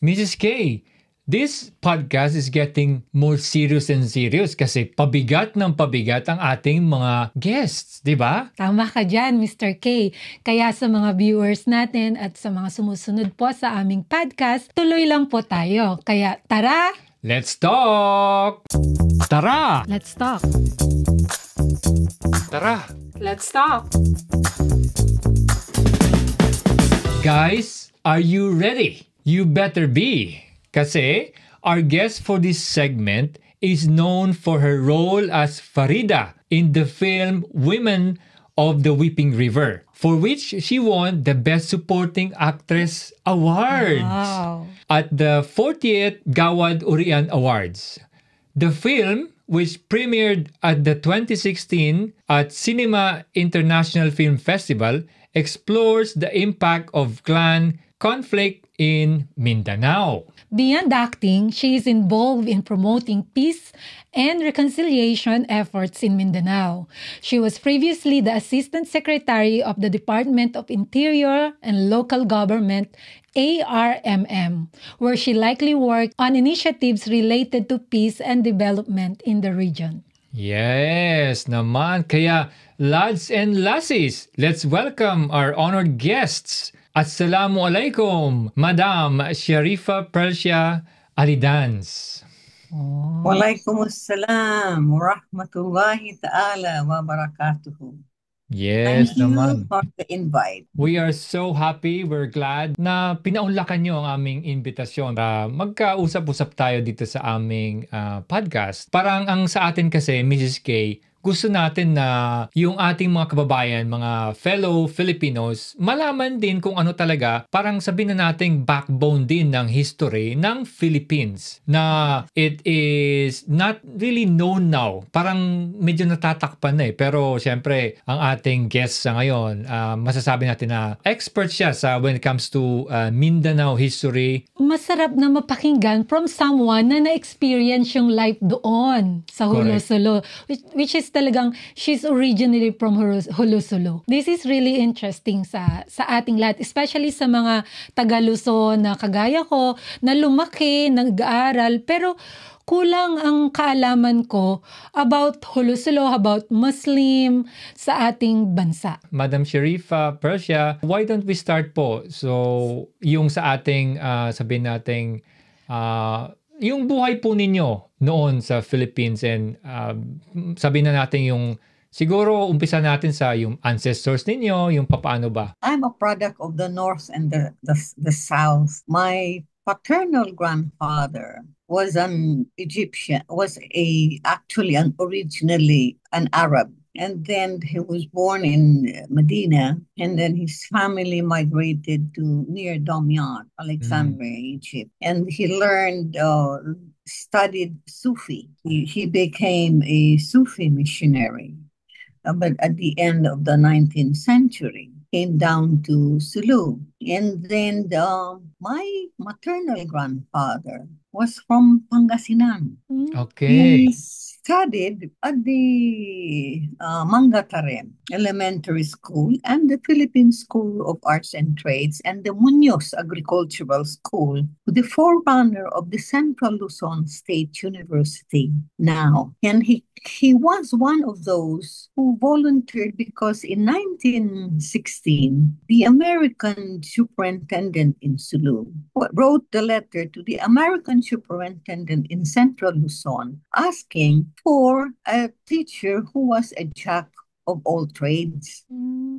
Mrs. K, this podcast is getting more serious and serious kasi pabigat ng pabigat ang ating mga guests, di ba? Tama ka dyan, Mr. K. Kaya sa mga viewers natin at sa mga sumusunod po sa aming podcast, tuloy lang po tayo. Kaya tara! Let's talk! Tara! Let's talk! Tara! Let's talk! Guys, are you ready? You better be. Kasi our guest for this segment is known for her role as Farida in the film Women of the Weeping River, for which she won the Best Supporting Actress Award at the 40th Gawad Urian Awards. The film, which premiered at the 2016 at Cinema International Film Festival, explores the impact of clan conflict in Mindanao. Beyond acting, she is involved in promoting peace and reconciliation efforts in Mindanao. She was previously the Assistant Secretary of the Department of Interior and Local Government, ARMM, where she likely worked on initiatives related to peace and development in the region. Yes, naman. Kaya, lads and lassies, let's welcome our honored guests. Assalamualaikum, Madam Sharifa Persia Alidans. Waalaikumsalam warahmatullahi ta'ala wa barakatuhu. Yes, Thank you naman. for the invite. We are so happy, we're glad na pinaunlakan nyo ang aming invitasyon para magkausap-usap tayo dito sa aming podcast. Parang ang sa atin kasi, Mrs. K, gusto natin na yung ating mga kababayan, mga fellow Filipinos, malaman din kung ano talaga, parang sabihin na nating backbone din ng history ng Philippines na it is not really known now. Parang medyo natatakpan na pero syempre, ang ating guest sa ngayon, masasabi natin na expert siya sa when it comes to Mindanao history. Masarap na mapakinggan from someone na na-experience yung life doon sa Holo-Solo, which is talagang she's originally from Holo-Solo. This is really interesting sa ating lahat, especially sa mga taga-Luzon na kagaya ko, na lumaki, nag-aaral, pero kulang ang kaalaman ko about Holo-Solo, about Muslim sa ating bansa. Madam Sharifa Persia, why don't we start po? So, yung sa ating, sabihin nating, yung buhay po ninyo noon sa Philippines and sabihin na natin yung siguro umpisa natin sa yung ancestors ninyo, yung papaano ba? I'm a product of the North and the South. My paternal grandfather was an Egyptian, actually originally an Arab. And then he was born in Medina, and then his family migrated to near Damyat, Alexandria, Egypt. And he studied Sufi. He became a Sufi missionary. But at the end of the 19th century, came down to Sulu. And then my maternal grandfather was from Pangasinan. Okay. He studied at the Mangatarem Elementary School and the Philippine School of Arts and Trades and the Muñoz Agricultural School, the forerunner of the Central Luzon State University now. And he was one of those who volunteered because in 1916, the American superintendent in Sulu wrote the letter to the American superintendent in Central Luzon asking for a teacher who was a jack of all trades.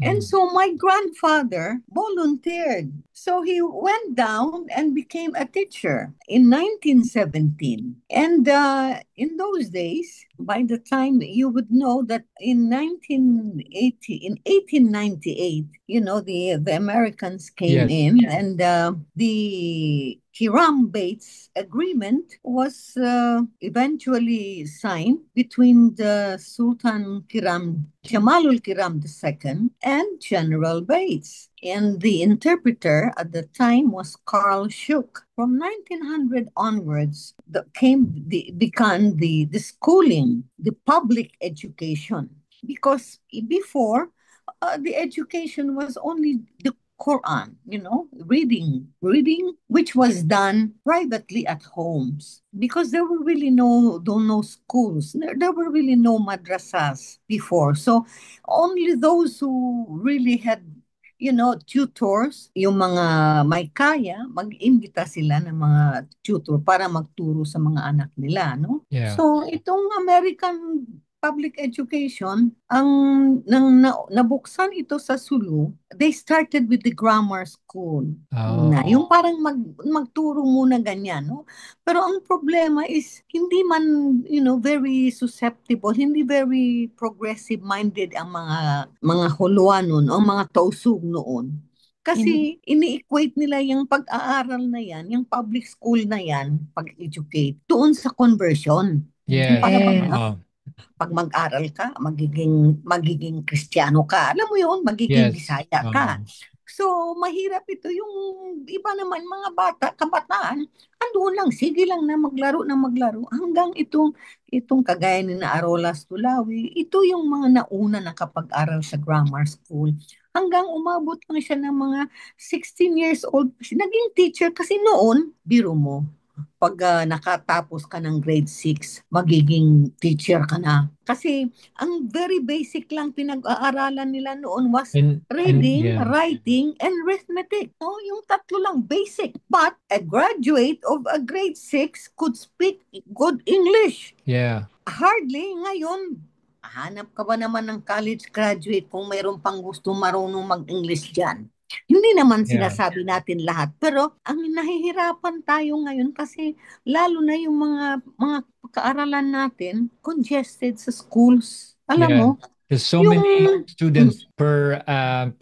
And so my grandfather volunteered. So he went down and became a teacher in 1917. And in those days, by the time you would know that in 1898, the Americans came in and the Hiram Bates Agreement was eventually signed between the Sultan Jamalul Kiram II and General Bates. And the interpreter at the time was Carl Schuck. From 1900 onwards, began the schooling, the public education. Because before, the education was only the Quran, reading, which was done privately at homes because there were really no schools. There were really no madrasas before. So only those who really had tutors, yung mga may kaya, mag-imbita sila ng mga tutor para magturo sa mga anak nila, no? Yeah. So, itong American public education, nabuksan ito sa Sulu, they started with the grammar school. Oh. Yung parang magturo muna ganyan, no? Pero ang problema is, hindi man, very susceptible, hindi very progressive-minded ang mga huluan noon, ang mga tausug noon. Kasi ini-equate nila yung pag-aaral na yan, yung public school na yan, pag-educate, doon sa conversion. Yes. Para pag mag-aral ka, magiging Kristiyano ka. Alam mo yun, magiging Yes. Bisaya ka. So, mahirap ito. Yung iba naman, mga bata, kabataan, andoon lang, sige lang na maglaro. Hanggang itong kagaya ni na Arolas Tulawi, ito yung mga nauna nakapag-aral sa grammar school. Hanggang umabot lang siya ng mga 16 years old. Naging teacher kasi noon, biro mo, pag nakatapos ka ng grade 6, magiging teacher ka na. Kasi ang very basic lang pinag-aaralan nila noon was reading, writing, and arithmetic. No? Yung tatlo lang, basic. But a graduate of a grade 6 could speak good English. Yeah. Hardly ngayon. Hanap ka ba naman ng college graduate kung mayroon pang gusto marunong mag-English dyan? Hindi naman sinasabi natin lahat, pero ang nahihirapan tayo ngayon kasi lalo na yung mga kaaralan natin congested sa schools. Alam mo, there's so many students per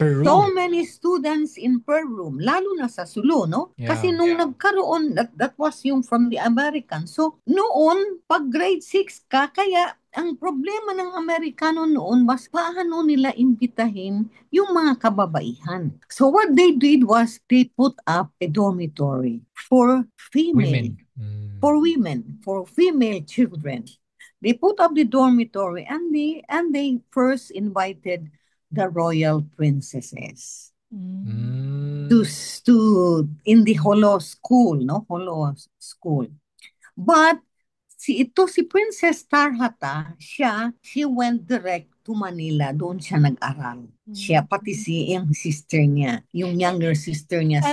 room. So many students in per room, lalo na sa Sulu, no? Kasi nung nagkaroon, that was yung from the American. So noon, pag grade 6 ka, kaya ang problema ng Amerikano noon was paano nila imbitahin yung mga kababaihan. So what they did was they put up a dormitory for female, for female children. They put up the dormitory and they first invited the royal princesses to in the Holo school, no? Holo school. But si Princess Tarhata, she went direct to Manila. Doon siya nag-aral. Siya, pati yung sister niya, yung younger sister niya.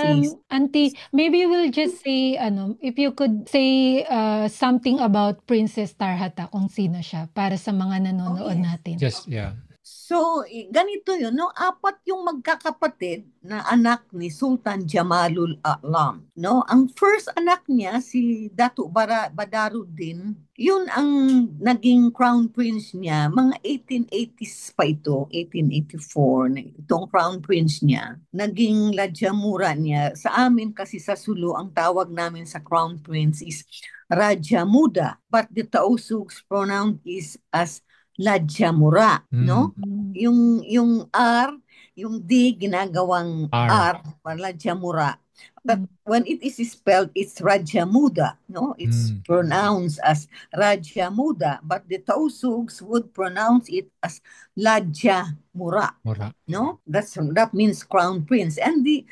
Auntie, maybe we'll just say, if you could say something about Princess Tarhata, kung sino siya, para sa mga nanonood natin. Just, yeah. So, ganito yun, no? 4 yung magkakapatid na anak ni Sultan Jamalul A'lam, no? Ang first anak niya, si Datu Badaruddin, yun ang naging crown prince niya, mga 1880s pa ito, 1884, itong crown prince niya. Naging Lajamura niya. Sa amin kasi sa Sulu, ang tawag namin sa crown prince is Raja Muda, but the Tausugs pronounce is as Lajamura, no? Yung R, yung D ginagawang R para Lajamura. But when it is spelled, it's Rajamuda, no? It's pronounced as Rajamuda, but the Tausugs would pronounce it as Lajamura, no? That means crown prince, and he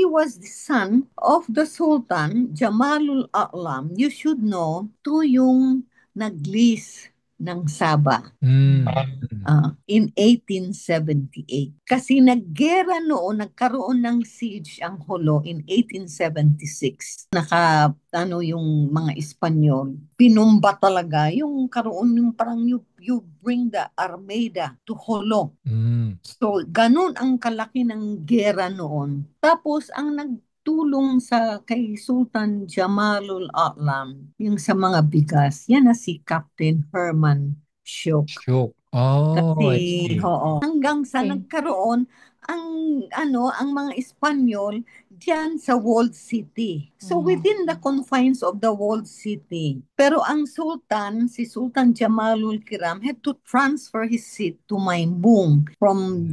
was the son of the Sultan Jamalul A'lam. You should know, to yung naglis ng Sabah in 1878. Kasi naggera noon, nagkaroon ng siege ang Holo in 1876. Yung mga Espanyol, pinumba talaga yung karoon yung parang you bring the armada to Holo. So, ganun ang kalaki ng gera noon. Tapos, ang tulong kay Sultan Jamalul A'lam, yung sa mga bigas, yan na si Captain Herman Shook. Kasi, hanggang sa nagkaroon ang mga Espanyol diyan sa walled city. So within the confines of the walled city. Pero ang Sultan, si Sultan Jamalul Kiram, had to transfer his seat to Maimbung from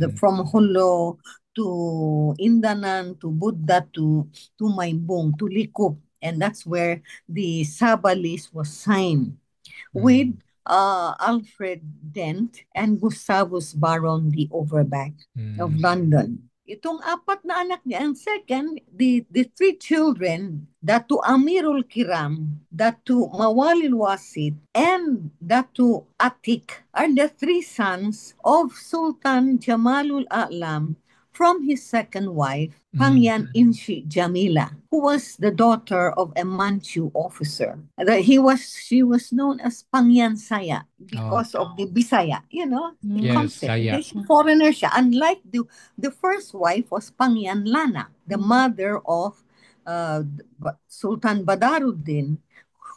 Holo to Indanan, to Buddha, to Maimbung, to Likup. And that's where the Sabah list was signed with Alfred Dent and Gustavus Baron de Overbeck of London. itong apat na anak niya. And second, the three children, Datu Amirul Kiram, Datu Mawalil Wasid, and Datu Atik are the three sons of Sultan Jamalul A'lam from his second wife, Pangyan Inshi Jamila, who was the daughter of a Manchu officer. She was known as Pangyan Saya because of the Bisaya, the Yes, concept. Saya. Foreigner siya. Unlike the first wife was Pangyan Lana, the mother of Sultan Badaruddin,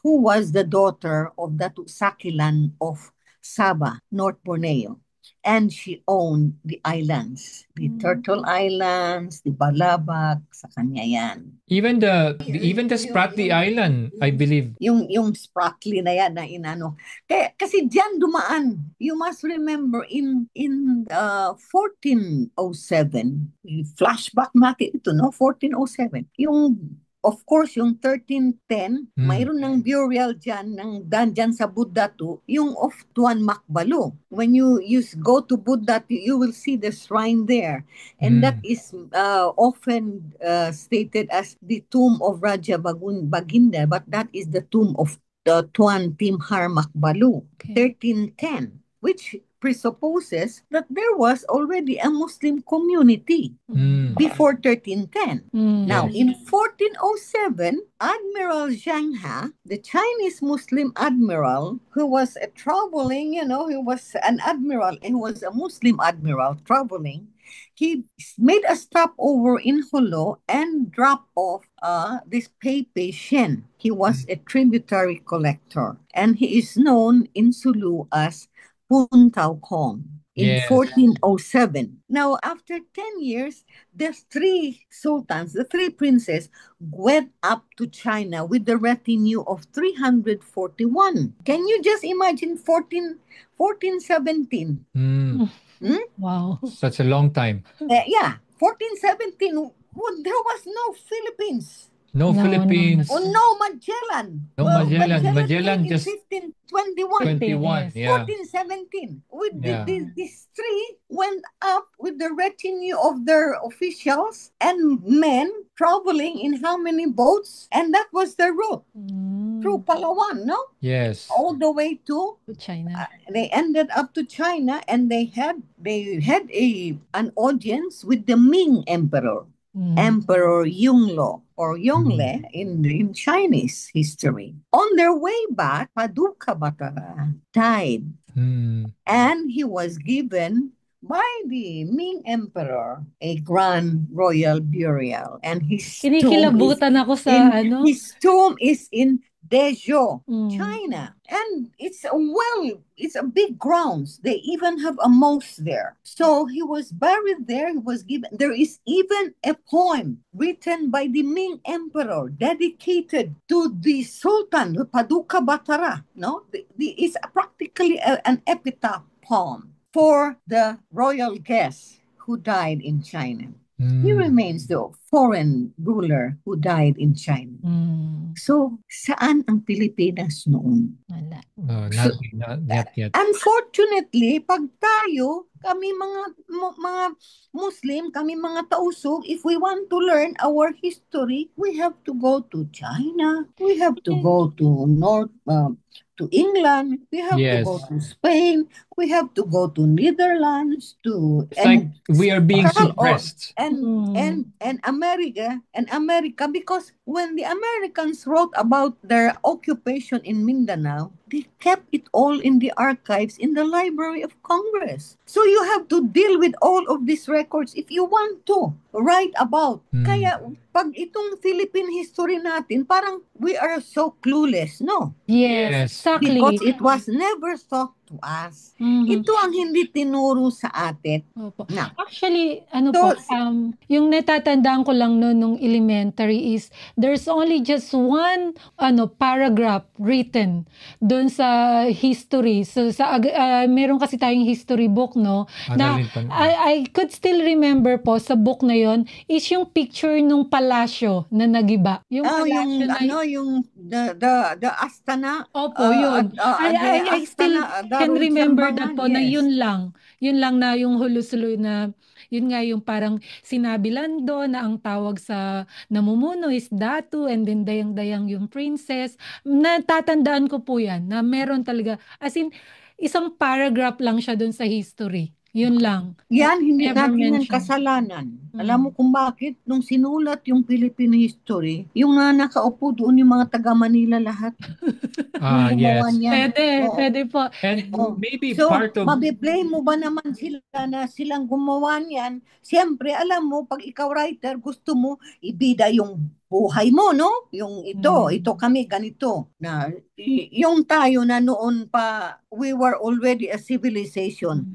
who was the daughter of Datu Sakilan of Sabah, North Borneo. And she owned the islands, the Turtle Islands, the Balabak, sa kanya yan. Even the Spratly Island, I believe. Yung Spratly na yan na inano. Kasi diyan dumaan. You must remember in 1407, flashback natin ito, no? 1407. Of course, yung 1310, mayroon ng burial dyan, dyan sa Buddhatu, yung of Tuan Makbalu. When you go to Buddhatu, you will see the shrine there. And that is often stated as the tomb of Raja Baginda, but that is the tomb of Tuan Timhar Makbalu, 1310, which presupposes that there was already a Muslim community before 1310. Now, in 1407, Admiral Zhang He, the Chinese Muslim admiral, who was traveling, he was an admiral and was a Muslim admiral traveling, he made a stopover in Holo and dropped off this Peipei Shen. He was a tributary collector, and he is known in Sulu as Pun Tau Kong in 1407. Now, after 10 years, the three sultans, the three princes, went up to China with the retinue of 341. Can you just imagine 1417? Wow. Such a long time. 1417, there was no Philippines. No Philippines. Oh, no Magellan. No Magellan came just in 1521. 21. Yeah. 1417. These three went up with the retinue of their officials and men traveling in how many boats? And that was their route through Palawan, no? Yes. All the way to China. They ended up to China, and they had an audience with the Ming Emperor. Emperor Yongle or Yongle in Chinese history. On their way back, Paduka Batara died, and he was given by the Ming Emperor a grand royal burial, and his Kinikilabutan ako sa his tomb is in Dezhou, China, and it's a big grounds. They even have a mosque there. So he was buried there. He was given. There is even a poem written by the Ming Emperor dedicated to the Sultan Paduka Batara. No, it's practically an epitaph poem for the royal guest who died in China. He remains the foreign ruler who died in China. So, saan ang Pilipinas noon? Wala. Not yet. Unfortunately, pag tayo, kami mga Muslim, kami mga tausog, if we want to learn our history, we have to go to China, we have to go to to England, we have to go to Spain, we have to go to Netherlands, It's like we are being suppressed. And America, because when the Americans wrote about their occupation in Mindanao, they kept it all in the archives in the Library of Congress. So you have to deal with all of these records if you want to write about. Kaya pag itong Philippine history natin, parang we are so clueless, no? Yes, exactly. Because it was never taught to us. Ito ang hindi tinuro sa atin. Opo. Na. Actually, yung natatandaan ko lang noon nung elementary is there's only just one paragraph written doon sa history. So meron kasi tayong history book, no? Na I could still remember po sa book na yon is yung picture nung palasyo na nagiba. Yung palasyo yung the Astana. Opo, yun. I still can remember that po na yun lang na yung Holo-Sulu na Yun nga yung parang sinabi lang doon na ang tawag sa namumuno is Datu and then dayang-dayang yung princess. Natatandaan ko po yan na meron talaga, as in, isang paragraph lang siya doon sa history. Yun lang. Yan, hindi Never natin yan mentioned. kasalanan. Alam mo kung bakit? Nung sinulat yung Philippine history, yung nakaupo doon yung mga taga Manila lahat. Yung gumawa Yes. niyan. Oo. Pwede po. And Oh. maybe So, part of mabiblame mo ba naman sila na silang gumawa niyan? Siyempre, alam mo, pag ikaw writer, gusto mo ibida yung buhay mo, no? Yung ito kami, ganito. Na, yung tayo na noon pa, we were already a civilization.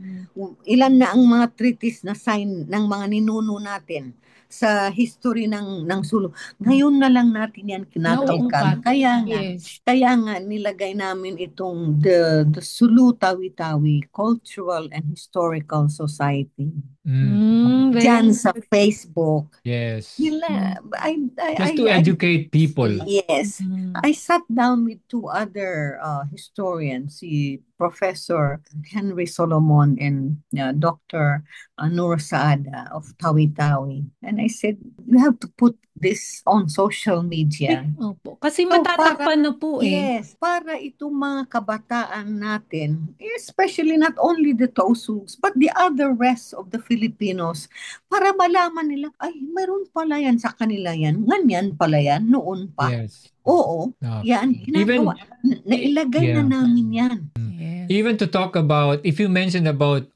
Ilan na ang mga treatise na sign ng mga ninuno natin sa history ng Sulu. Ngayon na lang natin yan kinakalkal. Nauungkat. Yes. Kaya nga nilagay namin itong the Sulu Tawi-Tawi Cultural and Historical Society. Diyan sa Facebook. Yes. Just to educate people. Yes. I sat down with two other historians, si Professor Henry Solomon and Dr. Nur Saada of Tawi-Tawi. And I said, you have to put this on social media. Opo. Kasi matatakpan na po eh. Yes, para itong mga kabataan natin, especially not only the Tausugs, but the other rest of the Filipinos, para malaman nila, ay, mayroon pala yan sa kanila yan, ganyan pala yan, noon pa. Yes. Oo, yan, ginagawa. Nailagay na namin yan. Yes. Even to talk about, if you mentioned about,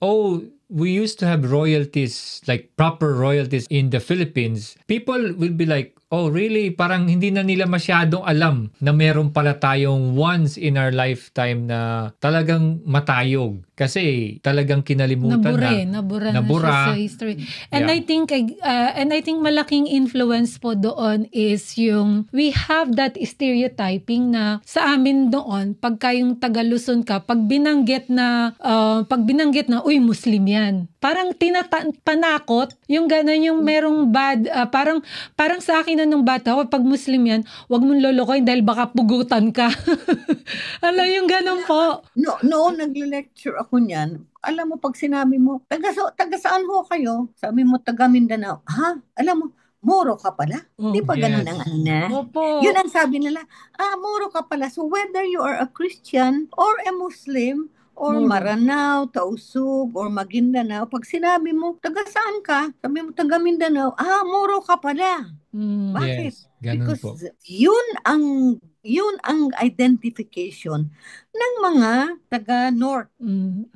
we used to have royalties, like proper royalties in the Philippines, people will be like, oh really? Parang hindi na nila masyadong alam na meron pala tayong once in our lifetime na talagang matayog. Kasi talagang kinalimutan nabura na siya sa history. And I think malaking influence po doon is yung we have that stereotyping na sa amin doon pagka yung taga Luzon ka, pag binanggit na uy Muslim yan. Parang panakot yung gano'n yung merong bad parang sa akin nung bata, pag Muslim yan, wag mong lolokohin dahil baka pugutan ka. Alam yung gano'n po. Noon nagle-lecture ako niyan, alam mo pag sinabi mo, taga saan ho kayo? Sabi mo taga Mindanao. Ha? Alam mo, Moro ka pala? Di ba ganun ang na? Opo. Yun ang sabi nila, Moro ka pala. So whether you are a Christian or a Muslim, or Maranao, Tausug, or Maguindanao, pag sinabi mo, taga saan ka? Sabi mo, taga Mindanao, Moro ka pala. Bakit? Yes, ganun Because po. yun ang identification ng mga taga-North.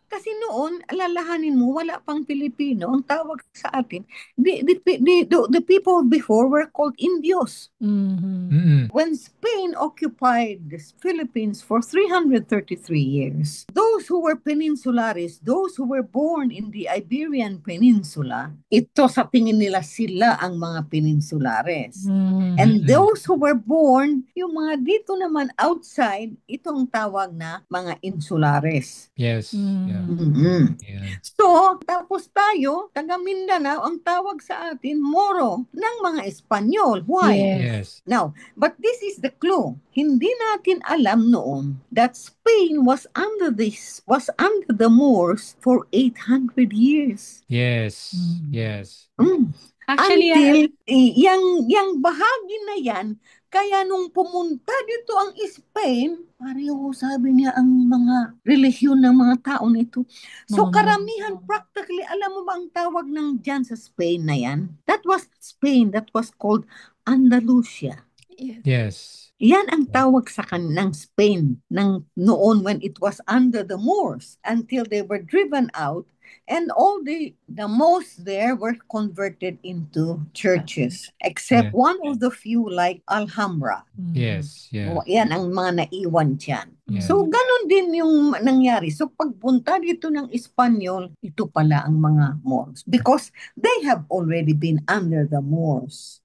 Kasi noon, alalahanin mo, wala pang Pilipino. Ang tawag sa atin, the people before were called Indios. When Spain occupied the Philippines for 333 years, those who were peninsulares, those who were born in the Iberian Peninsula, ito sa tingin nila sila ang mga peninsulares. And those who were born, yung mga dito naman outside, itong tawag na mga insulares. Yes. Yeah. Yeah. So, tapos tayo, taga Mindanao, ang tawag sa atin, Moro, ng mga Espanyol. Why? Yes. Now, but this is the clue. Hindi natin alam noon that Spain was under the Moors for 800 years. Yes. Yes. Actually, until yang bahagi na yan, kaya nung pumunta dito ang Spain, pareho sabi niya ang mga relihiyon ng mga tao nito. So karamihan, practically, alam mo ba ang tawag ng dyan sa Spain na yan? That was Spain, that was called Andalusia. Yes. Yan ang tawag sa ng Spain ng noon when it was under the Moors until they were driven out. And all the most there were converted into churches, except one of the few like Alhambra. Yes, yeah. Yan ang mga naiwan dyan. Yeah. So, ganun din yung nangyari. So, pagpunta dito ng Espanyol, ito pala ang mga Moors. Because they have already been under the Moors.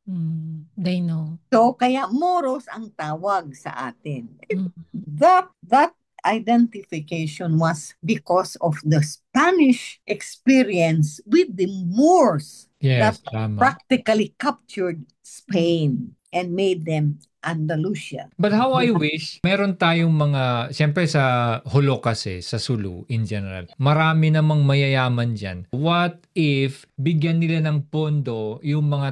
They know. So, kaya Moros ang tawag sa atin. That identification was because of the Spanish experience with the Moors that practically captured Spain and made them Andalusia. But how I wish, meron tayong mga, siyempre sa Hulo kasi, sa Sulu in general, marami namang mayayaman dyan. What if bigyan nila ng pondo yung mga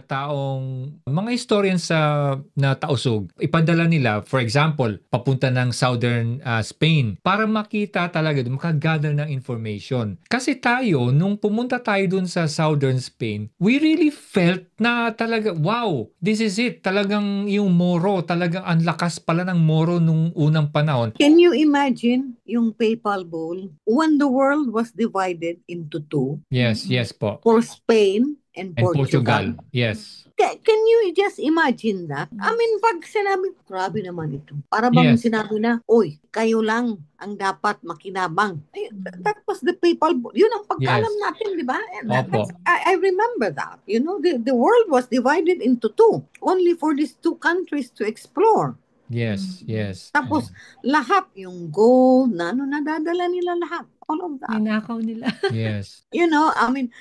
mga historians na tausog, ipadala nila, for example, papunta ng southern Spain para makita talaga, makagather ng information. Kasi tayo, nung pumunta tayo dun sa southern Spain, we really felt na talaga, wow, this is it. Talagang yung Moro, talagang ang lakas pala ng Moro nung unang panahon. Can you imagine yung PayPal Bowl when the world was divided into two? Yes po. For Spain and And Portugal. Portugal, yes. Can you just imagine that? I mean, pag sinabi, grabe naman ito. Para bang Yes. sinabi na, oy, kayo lang ang dapat makinabang. Ay, that was the PayPal Bowl. Yun ang pagkaalam Yes. natin, di ba? And Opo. I remember that. You know, the world was divided into two. Only for these two countries to explore. Yes. Tapos, lahat yung gold, nadadala nila lahat. All of that. Ninakaw nila. Yes. You know, I mean,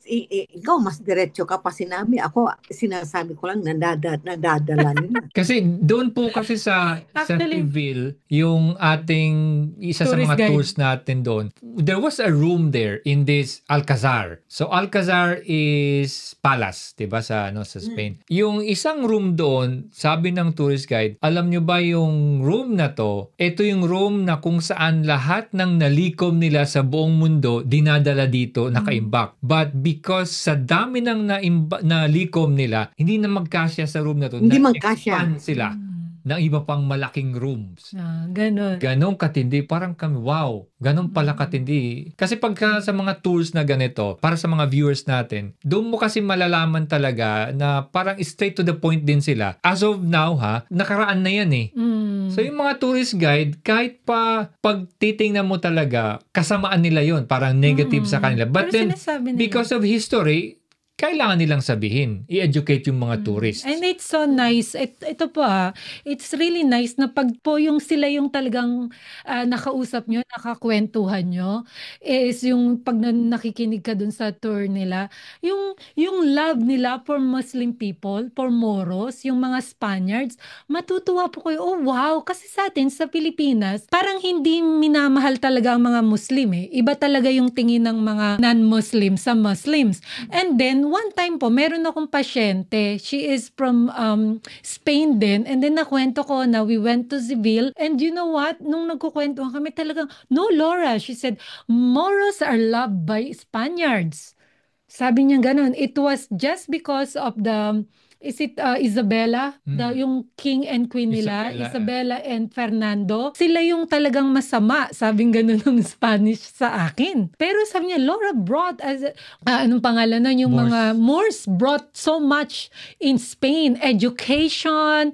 ikaw mas diretso ka pa sinabi. Ako, sinasabi ko lang, nadadala nila. Kasi doon po kasi sa Actually, Seville, yung ating isa sa Tourist mga guide. tours natin doon, there was a room there in this Alcazar. So Alcazar is palace, 'di ba, sa Spain. Yung isang room doon, sabi ng tourist guide, alam nyo ba yung room na to? Ito yung room na kung saan lahat ng nalikom nila sa buong mundo dinadala dito nakaimbak. But because sa dami ng nalikom nila, hindi na magkasya sa room na to. Hindi magkasya. Na-expand sila ng iba pang malaking rooms. Ganon. Ganong katindi. Parang kami, wow, ganong pala katindi. Kasi pagka sa mga tours na ganito, para sa mga viewers natin, doon mo kasi malalaman talaga na parang straight to the point din sila. As of now nakaraan na yan eh. So yung mga tourist guide, kahit pa pag titingnan mo talaga, kasamaan nila yon, parang negative sa kanila. But Pero then, sinasabi nila. because of history, kailangan nilang sabihin, i-educate yung mga tourists. And it's so nice. Ito po it's really nice na pag po yung sila yung talagang nakausap nyo, nakakwentuhan nyo, is yung pag nakikinig ka dun sa tour nila, yung love nila for Muslim people, for Moros, yung mga Spaniards, matutuwa po kayo, oh wow, kasi sa atin, sa Pilipinas, parang hindi minamahal talaga ang mga Muslim eh. Iba talaga yung tingin ng mga non-Muslim sa Muslims. And then, one time po, meron akong pasyente. She is from Spain din. And then nakwento ko na we went to Seville. And you know what? Nung nagkukwentuhan kami talagang, no, Laura, she said, Moros are loved by Spaniards. Sabi niya ganun. It was just because of the, is it Isabella? Yung king and queen nila, Isabella and Fernando. Sila yung talagang masama, sabing ganun ng Spanish sa akin. Pero sabi niya, Laura brought, anong pangalan nun? Yung Moors. mga Moors brought so much in Spain. Education,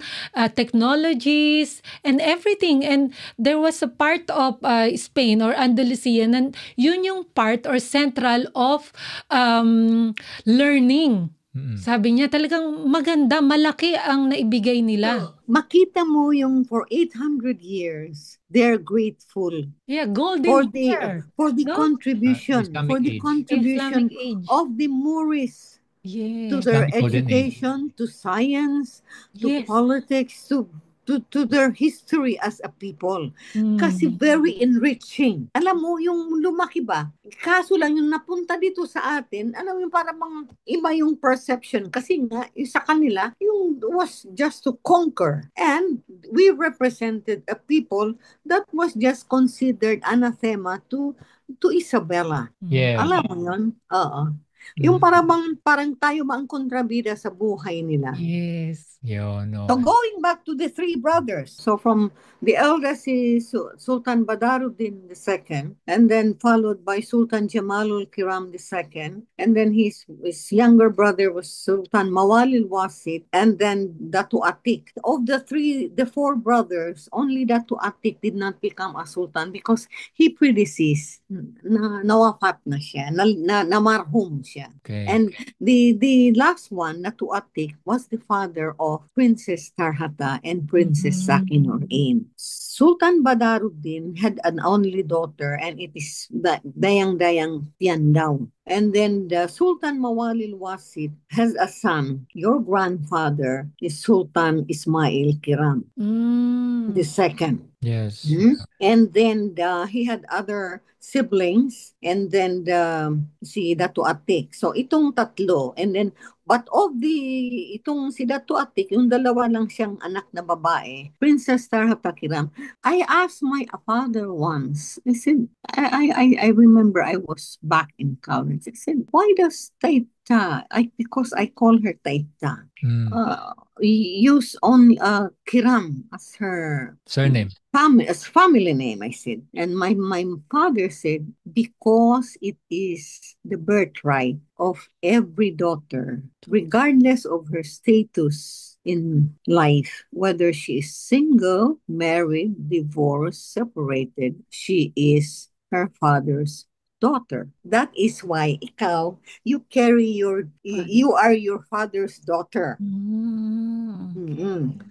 technologies, and everything. And there was a part of Spain or Andalusia, and yun yung part or central of learning. Sabi niya talagang maganda, malaki ang naibigay nila. Makita mo yung for 800 years, they're grateful Yeah, golden year. for the No? contribution, Islamic for the age. contribution Islamic age. of the Moorish Yes. to their Islamic golden age. education, to science, to Yes. politics, to their history as a people. Kasi very enriching. Alam mo, yung lumaki ba? Kaso lang yung napunta dito sa atin, alam mo yung parang iba yung perception. Kasi nga, yung sa kanila, yung was just to conquer. And we represented a people that was just considered anathema to Isabella. Yeah. Alam mo yun? Oo. Yung parang tayo ba ang kontrabida sa buhay nila. Yes. Yun, no. So going back to the three brothers. So from the eldest is Sultan Badaruddin II, and then followed by Sultan Jamalul Kiram II, and then his younger brother was Sultan Mawalil Wasit, and then Datu Atik. Of the four brothers, only Datu Atik did not become a sultan because he predeceased. Nawafat na siya, namarhum siya. Okay. And the last one, Datu Atik, was the father of of Princess Tarhata and Princess Saki Mhm. Norain. Sultan Badaruddin had an only daughter, and it is Dayang-Dayang Tian daw. And then the Sultan Mawalil Wasid has a son. Your grandfather is Sultan Ismail Kiram, the Mm. second. Yes. And then he had other siblings, and then si Datu Atik. So itong tatlo, and then but of the itong si Datu Atik, yung dalawa lang siyang anak na babae, Princess Tarha Pakiram. I asked my father once. I said, I remember I was back in college. I said, why does Taita? Because I call her Taita. Mm. Use only Kiram as her Surname. family name, I said. And my father said, because it is the birthright of every daughter, regardless of her status in life, whether she is single, married, divorced, separated, she is her father's daughter. That is why ikaw, you carry you are your father's daughter. Mm. Mm-mm.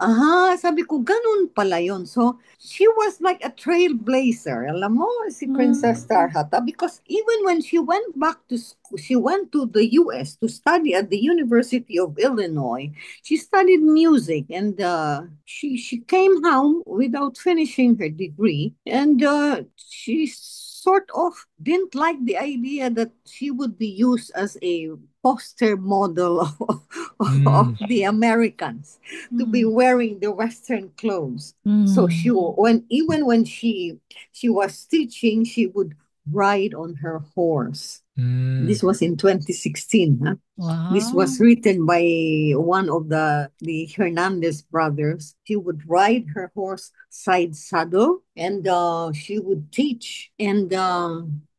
Aha, sabi ko, ganun pala yun. So, she was like a trailblazer. Alam mo, si Princess Tarhata, because even when she went back to school, she went to the US to study at the University of Illinois. She studied music, and she came home without finishing her degree, and she sort of didn't like the idea that she would be used as a poster model of Mm. the Americans to be Mm. wearing the Western clothes. So Mm. when she was teaching, she would ride on her horse. Mm. This was in 2016. Huh? This was Wow. written by one of the Hernandez brothers. She would ride her horse side saddle, and she would teach. And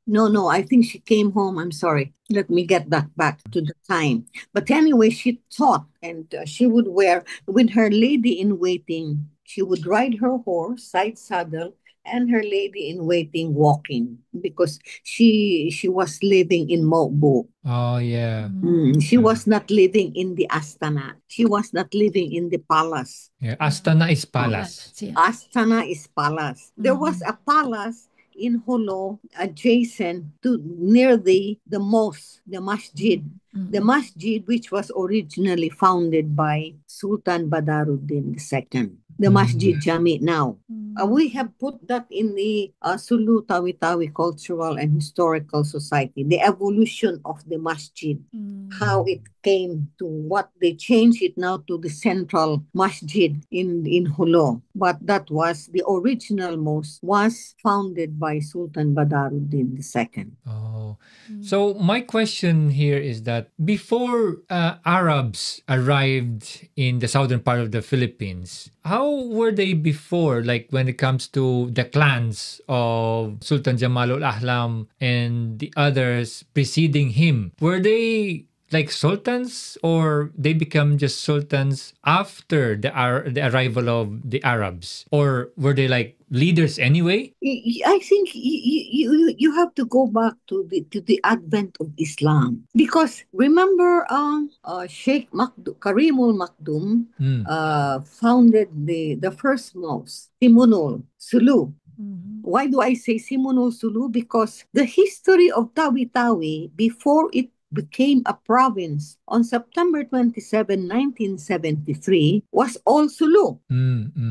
no, I think she came home. I'm sorry. Let me get that back to the time. But anyway, she taught, and she would wear with her lady in waiting. She would ride her horse side saddle, and her lady in waiting walking, because she was living in Mobu. Oh, yeah. She was not living in the Astana. She was not living in the palace. Yeah. Astana is Palace, palace. yeah. Astana is palace. There was a palace in Holo adjacent to near the mosque, the masjid. The masjid, which was originally founded by Sultan Badaruddin II. The Masjid Jami now. We have put that in the Sulu Tawi-Tawi Cultural and Historical Society, the evolution of the masjid, how it came to what they changed it now to the central masjid in Hulo. But that was the original mosque was founded by Sultan Badaruddin II. Oh. So my question here is that before Arabs arrived in the southern part of the Philippines, how were they before? Like when it comes to the clans of Sultan Jamalul Ahlam and the others preceding him, were they like sultans, or they become just sultans after the arrival of the Arabs, or were they like leaders anyway? I think you have to go back to the advent of Islam, because remember Sheikh Karimul Makdum Mm. founded the first mosque, Simunul Sulu. Why do I say Simunul Sulu? Because the history of Tawi-Tawi before it became a province on September 27, 1973 was all Sulu.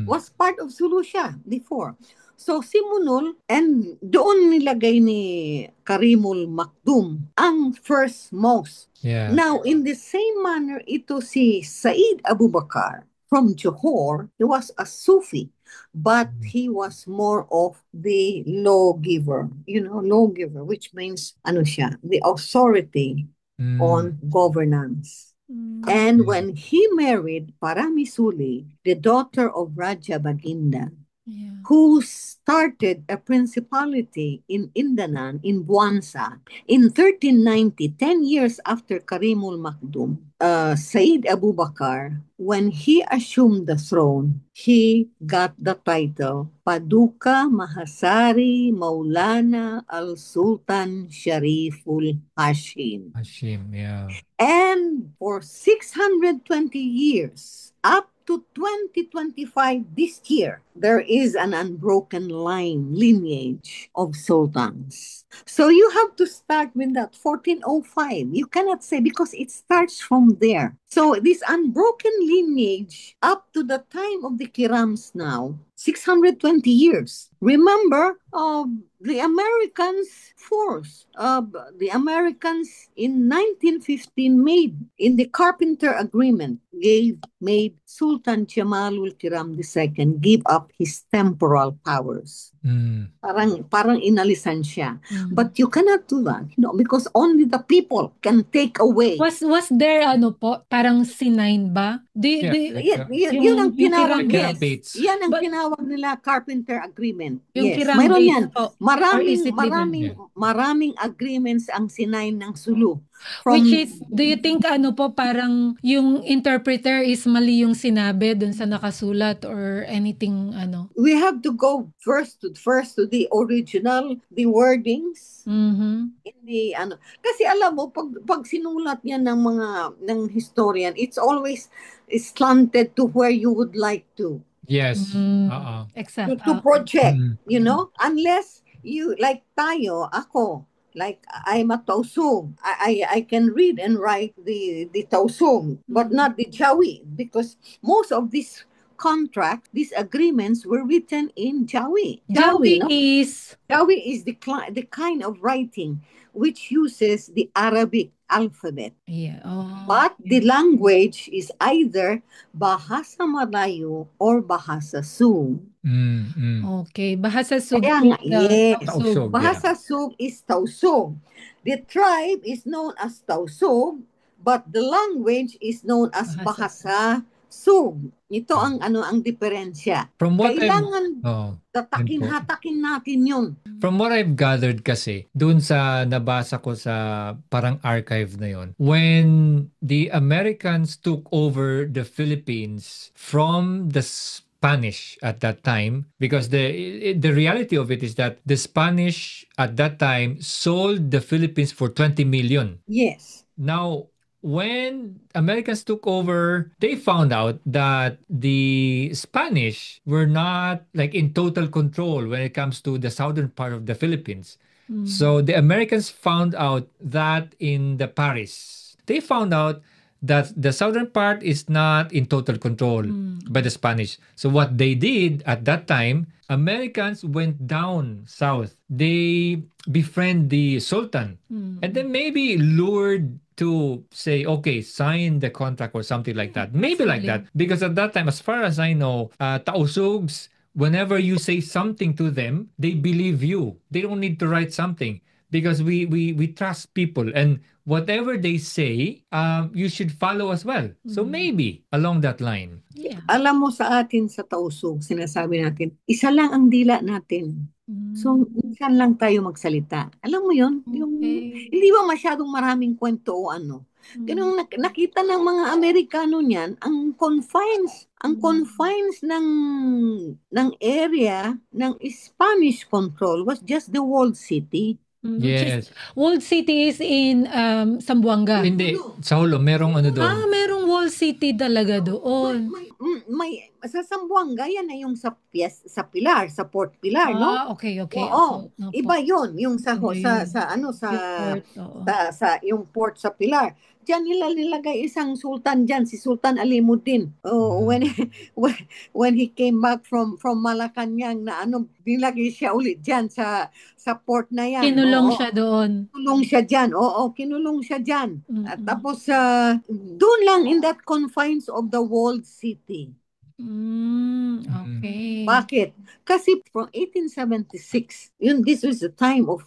Was part of Sulu siya before. So Simunul, and doon nilagay ni Karimul Makdum ang first mosque. Yeah. Now, in the same manner, ito si Said Abu Bakar from Johor, he was a Sufi, but he was more of the lawgiver, lawgiver, which means, ano siya, the authority on governance. And when he married Paramisuli, the daughter of Raja Baginda, Yeah. who started a principality in Indanan, in Buansa, in 1390, 10 years after Karimul Makdum. Said Abu Bakr, when he assumed the throne, he got the title Paduka Mahasari Maulana Al-Sultan Shariful Hashim. Hashim, yeah. And for 620 years, up to 2025 this year, there is an unbroken lineage of sultans. So you have to start with that 1405. You cannot say because it starts from there. So this unbroken lineage up to the time of the Kirams now, 620 years. Remember, the Americans force, the Americans in 1915 made, in the Carpenter Agreement, made Sultan Jamalul Kiram II give up his temporal powers. Parang inalisan siya. But you cannot do that, because only the people can take away. Was there parang C9 ba? Yun ang tinawag, Kiram yes. Bates. Yan ang tinawag nila Carpenter Agreement. Yung Yes, Kiram mayroon Bates yan. po. Or is it different? Maraming agreements ang sinain ng Sulu. Which is, do you think parang yung interpreter is mali yung sinabi dun sa nakasulat or anything We have to go first to the original, the wordings. In the kasi alam mo pag sinulat yan ng historian, it's always slanted to where you would like to. Yes. Exactly. To project, unless you, like ako, like I'm a Tausug. I can read and write the Tausug, but not the Jawi, because most of these contracts, these agreements were written in Jawi. Jawi is the kind of writing which uses the Arabic alphabet. But the language is either Bahasa Melayu or Bahasa Sub. Okay, Bahasa Sub. Yes. Tausug, Bahasa Sub is Tausug. The tribe is known as Tausug, but the language is known as Bahasa Sub. Ito ang ang diferensya. From what Kailangan hatakin natin yun. From what I've gathered kasi, dun sa nabasa ko sa parang archive na yon, when the Americans took over the Philippines from the Spanish at that time, because the reality of it is that the Spanish at that time sold the Philippines for 20 million. Yes. Now, when Americans took over, they found out that the Spanish were not like in total control when it comes to the southern part of the Philippines. So the Americans found out that in the Paris, they found out that the southern part is not in total control by the Spanish. So what they did at that time, Americans went down south. They befriend the Sultan and then maybe lured to say, okay, sign the contract or something like that. Maybe like that. Because at that time, as far as I know, Tausugs, whenever you say something to them, they believe you. They don't need to write something because we trust people. And whatever they say, you should follow as well. So maybe along that line. Yeah. Alam mo sa atin sa Tausug, sinasabi natin, isa lang ang dila natin. So, minsan lang tayo magsalita. Alam mo yun? Yung, hindi ba masyadong maraming kwento o ano? Ganun nakita ng mga Amerikano niyan, ang confines ng area ng Spanish control was just the walled city. Yes. Walled City is in Zamboanga. Hindi, sa Hulo, merong ano doon. Merong Walled City talaga doon. May sa Zamboanga yan na yung sa Pilar, sa Port Pilar, no? Okay. Oo. Iba 'yon, yung sa yung port sa Pilar. Diyan nilagay isang sultan diyan, si Sultan Alimuddin. When he came back from Malacanang na nilagay siya ulit diyan sa port na yan. Kinulong siya doon. Kinulong siya diyan. Kinulong siya diyan. At tapos doon lang in that confines of the walled city. Okay. Bakit? Kasi from 1876, this was the time of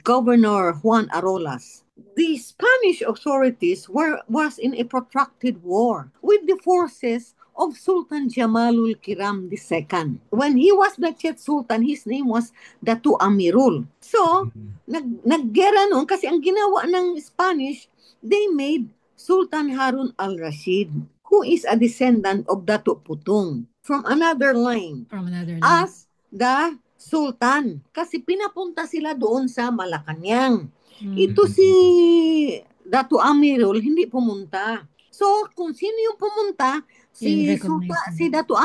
Governor Juan Arolas. The Spanish authorities was in a protracted war with the forces of Sultan Jamalul Kiram II. When he was not yet Sultan, his name was Datu Amirul. So, naggera noon kasi ang ginawa ng Spanish, they made Sultan Harun al-Rashid, who is a descendant of Datu Putong from another line, as the Sultan. Kasi pinapunta sila doon sa Malacanang. Ito si Datu Amirul, hindi pumunta. So, kung sino yung pumunta, si Datu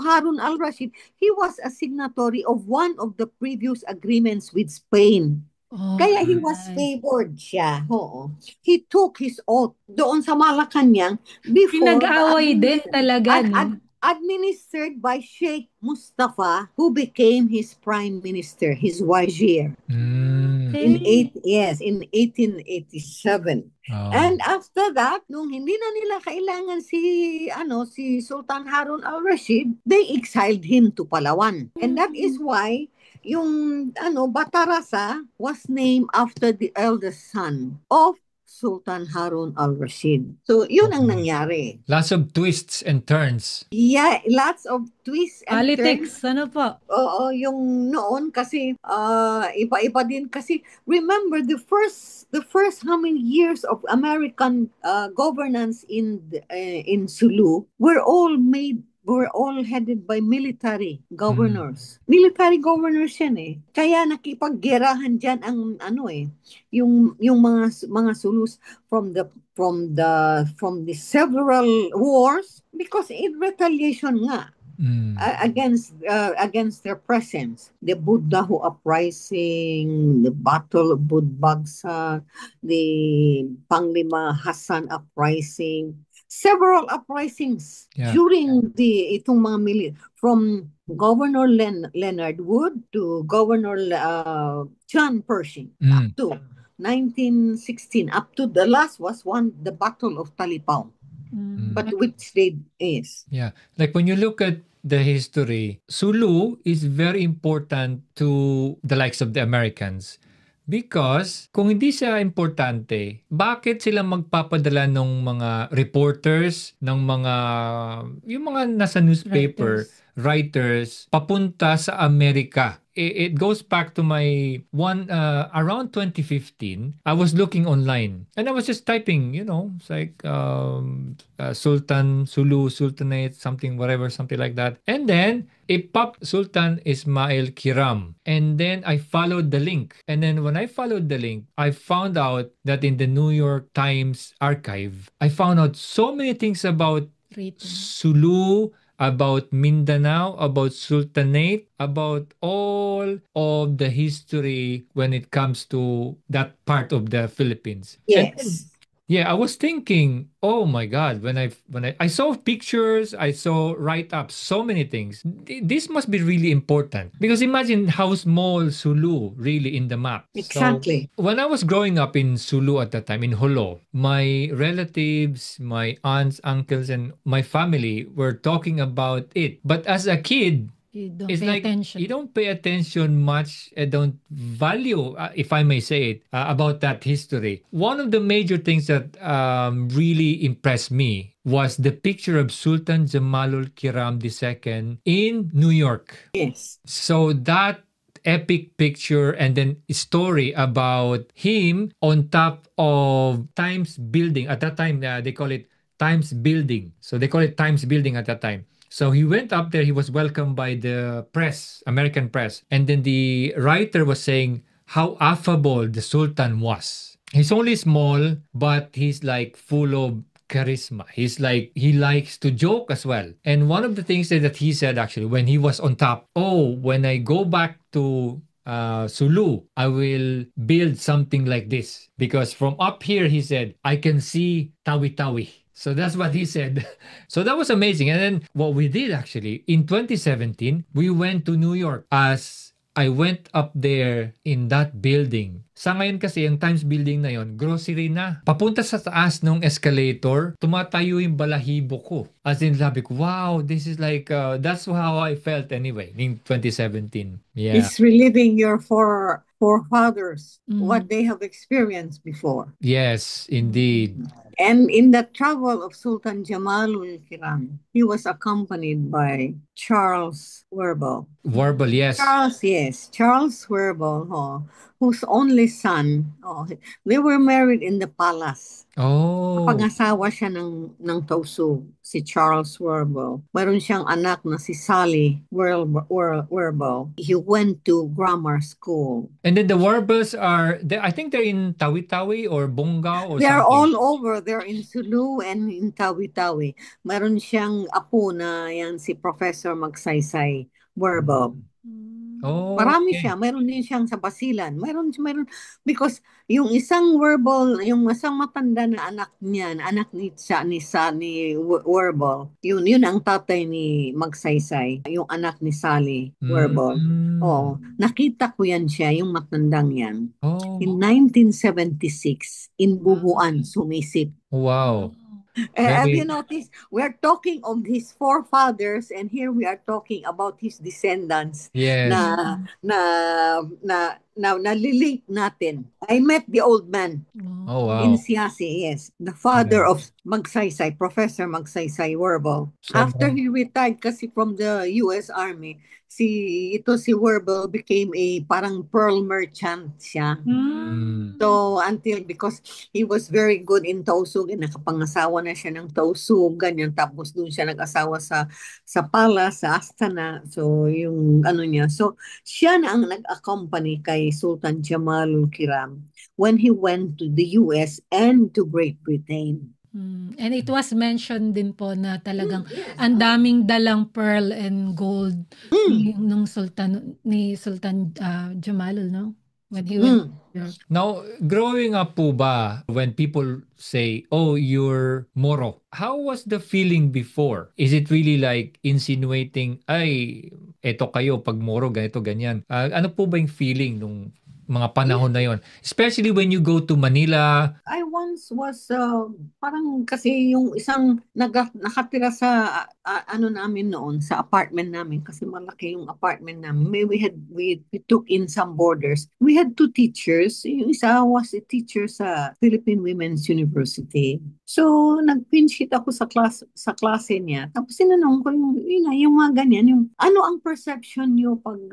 Harun al-Rashid, he was a signatory of one of the previous agreements with Spain. Kaya he was favored siya. Oo. He took his oath doon sa Malacanang before Pinag-away din talaga, no? Administered by Sheikh Mustafa, who became his prime minister, his wazir. In 1887. And after that, nung hindi na nila kailangan si Sultan Harun al-Rashid, they exiled him to Palawan. And that is why yung Batarasa was named after the eldest son of Sultan Harun al-Rashid. So, yun ang nangyari. Lots of twists and turns. Yeah, lots of twists and Politics, turns. ano po? Oo, yung noon kasi iba-iba din kasi remember the first how many years of American governance in Sulu were all headed by military governors. Military governors yan eh. Kaya nakipaggerahan diyan ang yung mga Sulus from the several wars because in retaliation nga against their presence. The Buddhaho uprising, the Battle of Budbagsa, the Panglima Hassan uprising, several uprisings during itong mga from Governor Leonard Wood to Governor John Pershing up to 1916, up to the last was the Battle of Talipao. But which date is? Yeah, like when you look at the history, Sulu is very important to the likes of the Americans. Because kung hindi siya importante, bakit sila magpapadala ng mga reporters, yung mga nasa newspaper, writers papunta sa Amerika? It goes back to my around 2015, I was looking online and I was just typing, it's like Sultan, Sulu, Sultanate, something like that. And then it popped Sultan Ismail Kiram. And then I followed the link. And then when I followed the link, I found out that in the New York Times archive, I found out so many things about Sulu, about Mindanao, about Sultanate, about all of the history when it comes to that part of the Philippines. Yes. Yeah, I was thinking, oh my God, when I saw pictures, I saw write-ups, so many things. This must be really important because imagine how small Sulu really in the map. Exactly. So, when I was growing up in Sulu at that time, in Jolo, my relatives, my aunts, uncles, and my family were talking about it. But as a kid, You don't it's pay like attention. you don't pay attention much and don't value, if I may say it, about that history. One of the major things that really impressed me was the picture of Sultan Jamalul Kiram II in New York. Yes. So that epic picture and then story about him on top of Times Building. At that time, they call it Times Building. So they call it Times Building at that time. So he went up there, he was welcomed by the press, American press. And then the writer was saying how affable the Sultan was. He's only small, but he's like full of charisma. He's like, he likes to joke as well. And one of the things that he said actually when he was on top, when I go back to Sulu, I will build something like this. Because from up here, he said, I can see Tawi-Tawi. So that's what he said. So that was amazing. And then what we did actually, in 2017, we went to New York as I went up there in that building. Sa ngayon kasi, yung Times Building na yon, grocery na. Papunta sa taas ng escalator, tumatayo yung balahibo ko. As in, sabi ko, wow, this is like, that's how I felt anyway, in 2017. Yeah. It's reliving your forefathers, Mm. what they have experienced before. Yes, indeed. And in the travel of Sultan Jamalul Kiram, he was accompanied by Charles Werbel. Verbal, yes. Charles Werbel, whose only son, they were married in the palace. Oh. Pag-asawa siya ng Tausug, si Charles Werbel. Mayroon siyang anak na si Sally Werbel. He went to grammar school. And then the Warbles I think they're in Tawi-Tawi or Bonggao or They're something. all over. They're in Sulu and in Tawi-Tawi. Mayroon siyang apo na yan si Professor Magsaysay Werbel. Oh, Marami okay. siya. Mayroon din siyang sa Basilan. Mayroon, because yung isang Werbel, yung isang matanda na anak niyan, anak ni Werbel, yun ang tatay ni Magsaysay, yung anak ni Sally Werbel. Oh, nakita ko yan siya, yung matandang yan. Oh, In 1976, in Bubuan, sumisip. wow. Have Very- you noticed? We're talking of his forefathers, and here we are talking about his descendants Yes. na nalilink natin. I met the old man Oh, wow. in Siasi, yes. The father of Magsaysay, Professor Magsaysay Werbel. Sobrang- After he retired kasi from the US Army, si Werbel became a parang pearl merchant siya. Mm. So, because he was very good in Tausug, nakapangasawa na siya ng Tausug, ganyan. Tapos doon siya nag-asawa sa Palace, sa Astana. So, yung ano niya. So, siya na ang nag-accompany kay Sultan Jamalul Kiram when he went to the US and to Great Britain. And it was mentioned din po na talagang ang daming dalang pearl and gold nung ni Sultan Jamalul, no? When he went there. Now, growing up po ba, when people say, oh, you're Moro, how was the feeling before? Is it really like insinuating, ay, eto kayo, pag Moro, ganito, ganyan? Ano po ba yung feeling nung mga panahon na yon? Especially when you go to Manila. I once was, parang kasi yung isang nakatira sa ano namin noon, sa apartment namin, kasi malaki yung apartment namin. We took in some boarders. We had two teachers. Yung isa was a teacher sa Philippine Women's University. So, nag-pinch ako sa klase niya. Tapos sinanong ko yung mga ganyan, yung ano ang perception niyo pag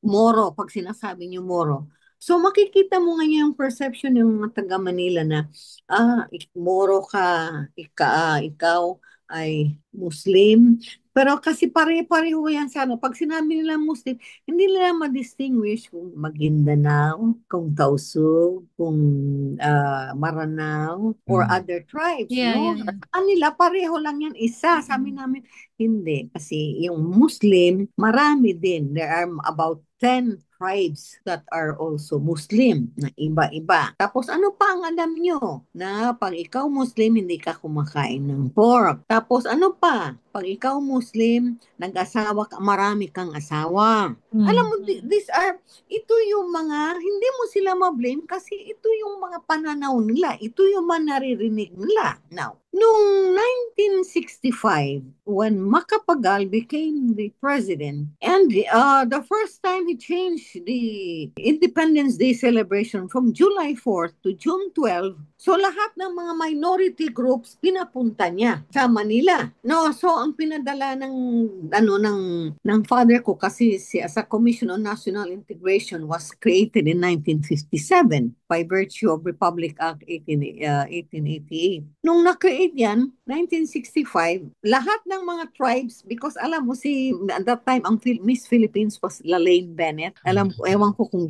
Moro, pag sinasabi niyo Moro. So makikita mo ngayon yung perception ng mga taga Manila na Moro ka, ikaw ay Muslim. Pero kasi pare-pareho yan sa ano. Pag sinabi nila Muslim, hindi nila ma-distinguish kung Maguindanao, kung Tausug, kung Maranao, or other tribes. Yeah, no? yeah, yeah. Kanila, pareho lang yan. Isa, sabi namin, hindi. Kasi yung Muslim, marami din. There are about 10 tribes that are also Muslim na iba-iba. Tapos ano pa ang alam nyo? Na pag ikaw Muslim, hindi ka kumakain ng pork. Tapos ano pa? Pag ikaw Muslim, nag-asawa ka, marami kang asawa. Alam mo, ito yung mga, hindi mo sila ma-blame kasi ito yung mga pananaw nila. Ito yung mga naririnig nila. Now, noong 1965, when Macapagal became the president, and the first time he changed the Independence Day celebration from July 4th to June 12, so lahat ng mga minority groups pinapunta niya sa Manila. No, so ang pinadala ng father ko kasi sa Commission on National Integration was created in 1957 by virtue of Republic Act 1888. Nung na-create yan, 1965, lahat ng mga tribes, because alam mo at that time, ang Miss Philippines was Lalaine Bennett. Ewan ko kung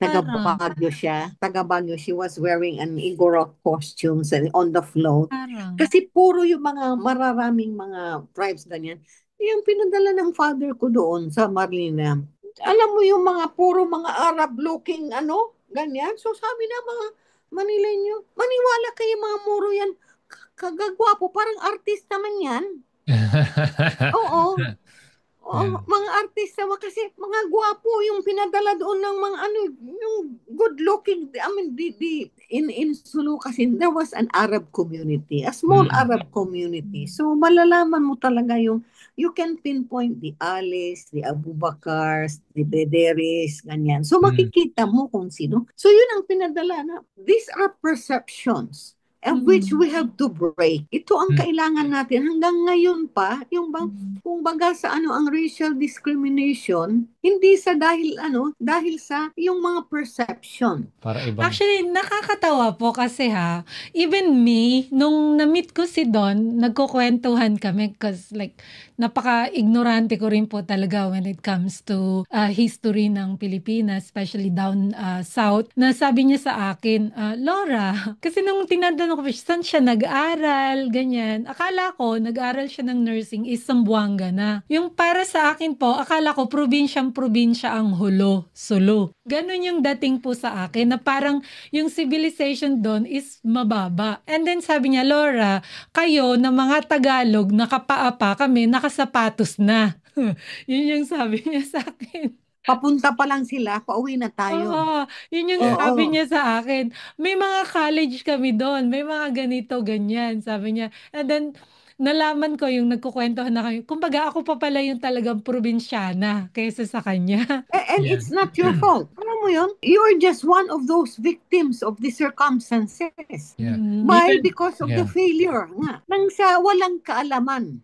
taga Baguio siya. Taga Baguio, she was wearing an Igorot costumes and on the float. Kasi puro yung mga mararaming mga tribes ganyan. Yung pinadala ng father ko doon sa Marlina. Alam mo yung puro mga Arab-looking ganyan. So sabi na mga Manileño, maniwala kayo mga Moro yan. Kagagwapo, parang artist naman yan. Oo. Oo, mga artista kasi mga gwapo yung pinadala doon ng mga ano, yung good looking. I mean, in Sulu kasi there was an Arab community, a small Arab community. So malalaman mo talaga yung, you can pinpoint the Alis, the Abubakars, the Bederes, ganyan. So makikita mo kung sino. So yun ang pinadala na, these are perceptions of which we have to break. Ito ang kailangan natin hanggang ngayon pa, yung bang kung baga sa ano ang racial discrimination, hindi sa dahil sa yung mga perception. Para ibang... Actually, nakakatawa po kasi even me, nung na-meet ko si Don, nagkukwentuhan kami because like, napaka-ignorante ko rin po talaga when it comes to history ng Pilipinas, especially down south, na sabi niya sa akin, Laura, kasi nung tinatanong ko, saan siya nag-aral, ganyan, akala ko, nag-aral siya ng nursing is Zamboanga na. Yung para sa akin po, akala ko, probinsya ang Hulo, Sulu. Ganon yung dating po sa akin, na parang yung civilization doon is mababa. And then sabi niya, Laura, kayo na mga Tagalog, nakapaa pa kami, nakasapatos na. Yun yung sabi niya sa akin. Papunta pa lang sila, pauwi na tayo. Oo, yun yung sabi niya sa akin. May mga college kami doon, may mga ganito, ganyan, sabi niya. And then, nalaman ko yung nagkukwentuhan na kayo. Kumbaga, ako pa pala yung talagang probinsyana kaysa sa kanya. And it's not your fault. Alam mo yun? You're just one of those victims of the circumstances. Because of the failure nga. Nang sa walang kaalaman.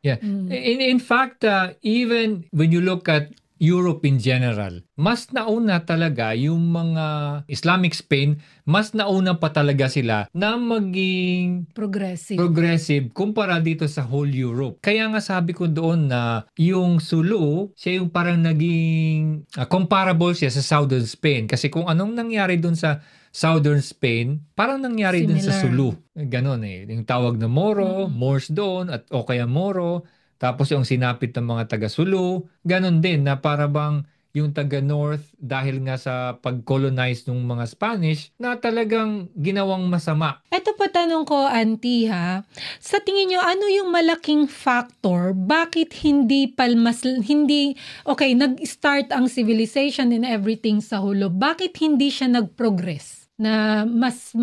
In fact, even when you look at Europe in general, mas nauna talaga yung mga Islamic Spain, mas nauna pa talaga sila na maging progressive kumpara dito sa whole Europe. Kaya nga sabi ko doon na yung Sulu, siya yung parang naging comparable siya sa Southern Spain. Kasi kung anong nangyari doon sa Southern Spain, parang nangyari din sa Sulu. Ganon yung tawag na Moro, Moors doon, at o kaya Moro. Tapos yung sinapit ng mga taga-Sulu, ganon din na para bang yung taga-North dahil nga sa pag-colonize ng mga Spanish na talagang ginawang masama. Ito pa tanong ko, Auntie sa tingin nyo, ano yung malaking factor? Bakit nag-start ang civilization and everything sa Hulo? Bakit hindi siya nag-progress? Na mas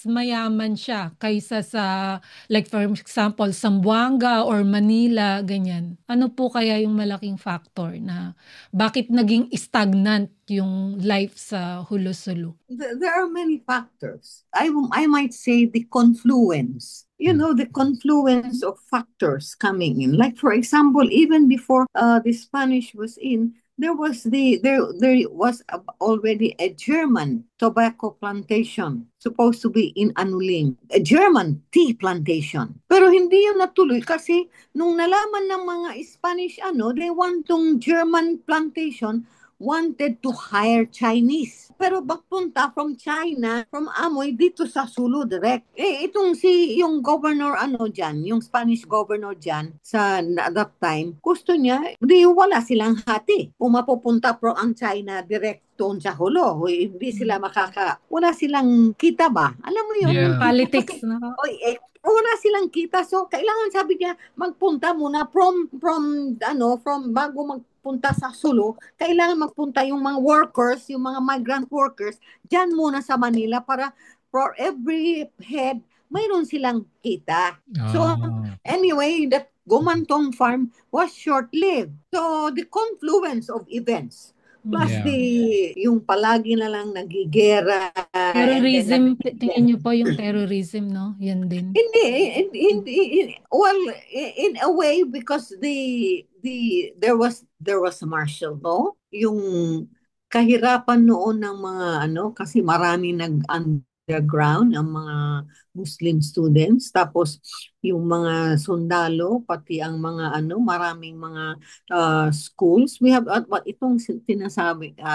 mayaman siya kaysa sa, like for example, Zamboanga or Manila, ganyan. Ano po kaya yung malaking factor na bakit naging stagnant yung life sa Hulo-Sulu? There are many factors. I might say the confluence. The confluence of factors coming in. Like for example, even before the Spanish was in, there was already a German tobacco plantation supposed to be in Anuling, a German tea plantation. Pero hindi yun natuloy kasi nung nalaman ng mga Spanish they want tong German plantation, wanted to hire Chinese. Pero pagpunta from China, from Amoy, dito sa Sulu direct. Yung governor dyan, yung Spanish governor dyan, at that time, gusto niya, wala silang hati. Kung mapupunta ang China direct doon sa Hulo, hindi sila wala silang kita ba? Alam mo yun? Politics na. Wala silang kita. So, kailangan sabi niya, magpunta muna from bago magpunta sa Sulu, kailangan magpunta yung mga workers, yung mga migrant workers, dyan muna sa Manila para for every head, mayroon silang kita. So, anyway, that Gumantong farm was short-lived. So, the confluence of events, plus yung palagi na lang nagigera. Terrorism, tingin niyo po yung terrorism, no? Yan din. Hindi. Well, in a way, because there was martial law. Yung kahirapan noon ng mga kasi marami underground ang mga Muslim students, tapos yung mga sundalo, pati ang mga maraming mga schools. We have itong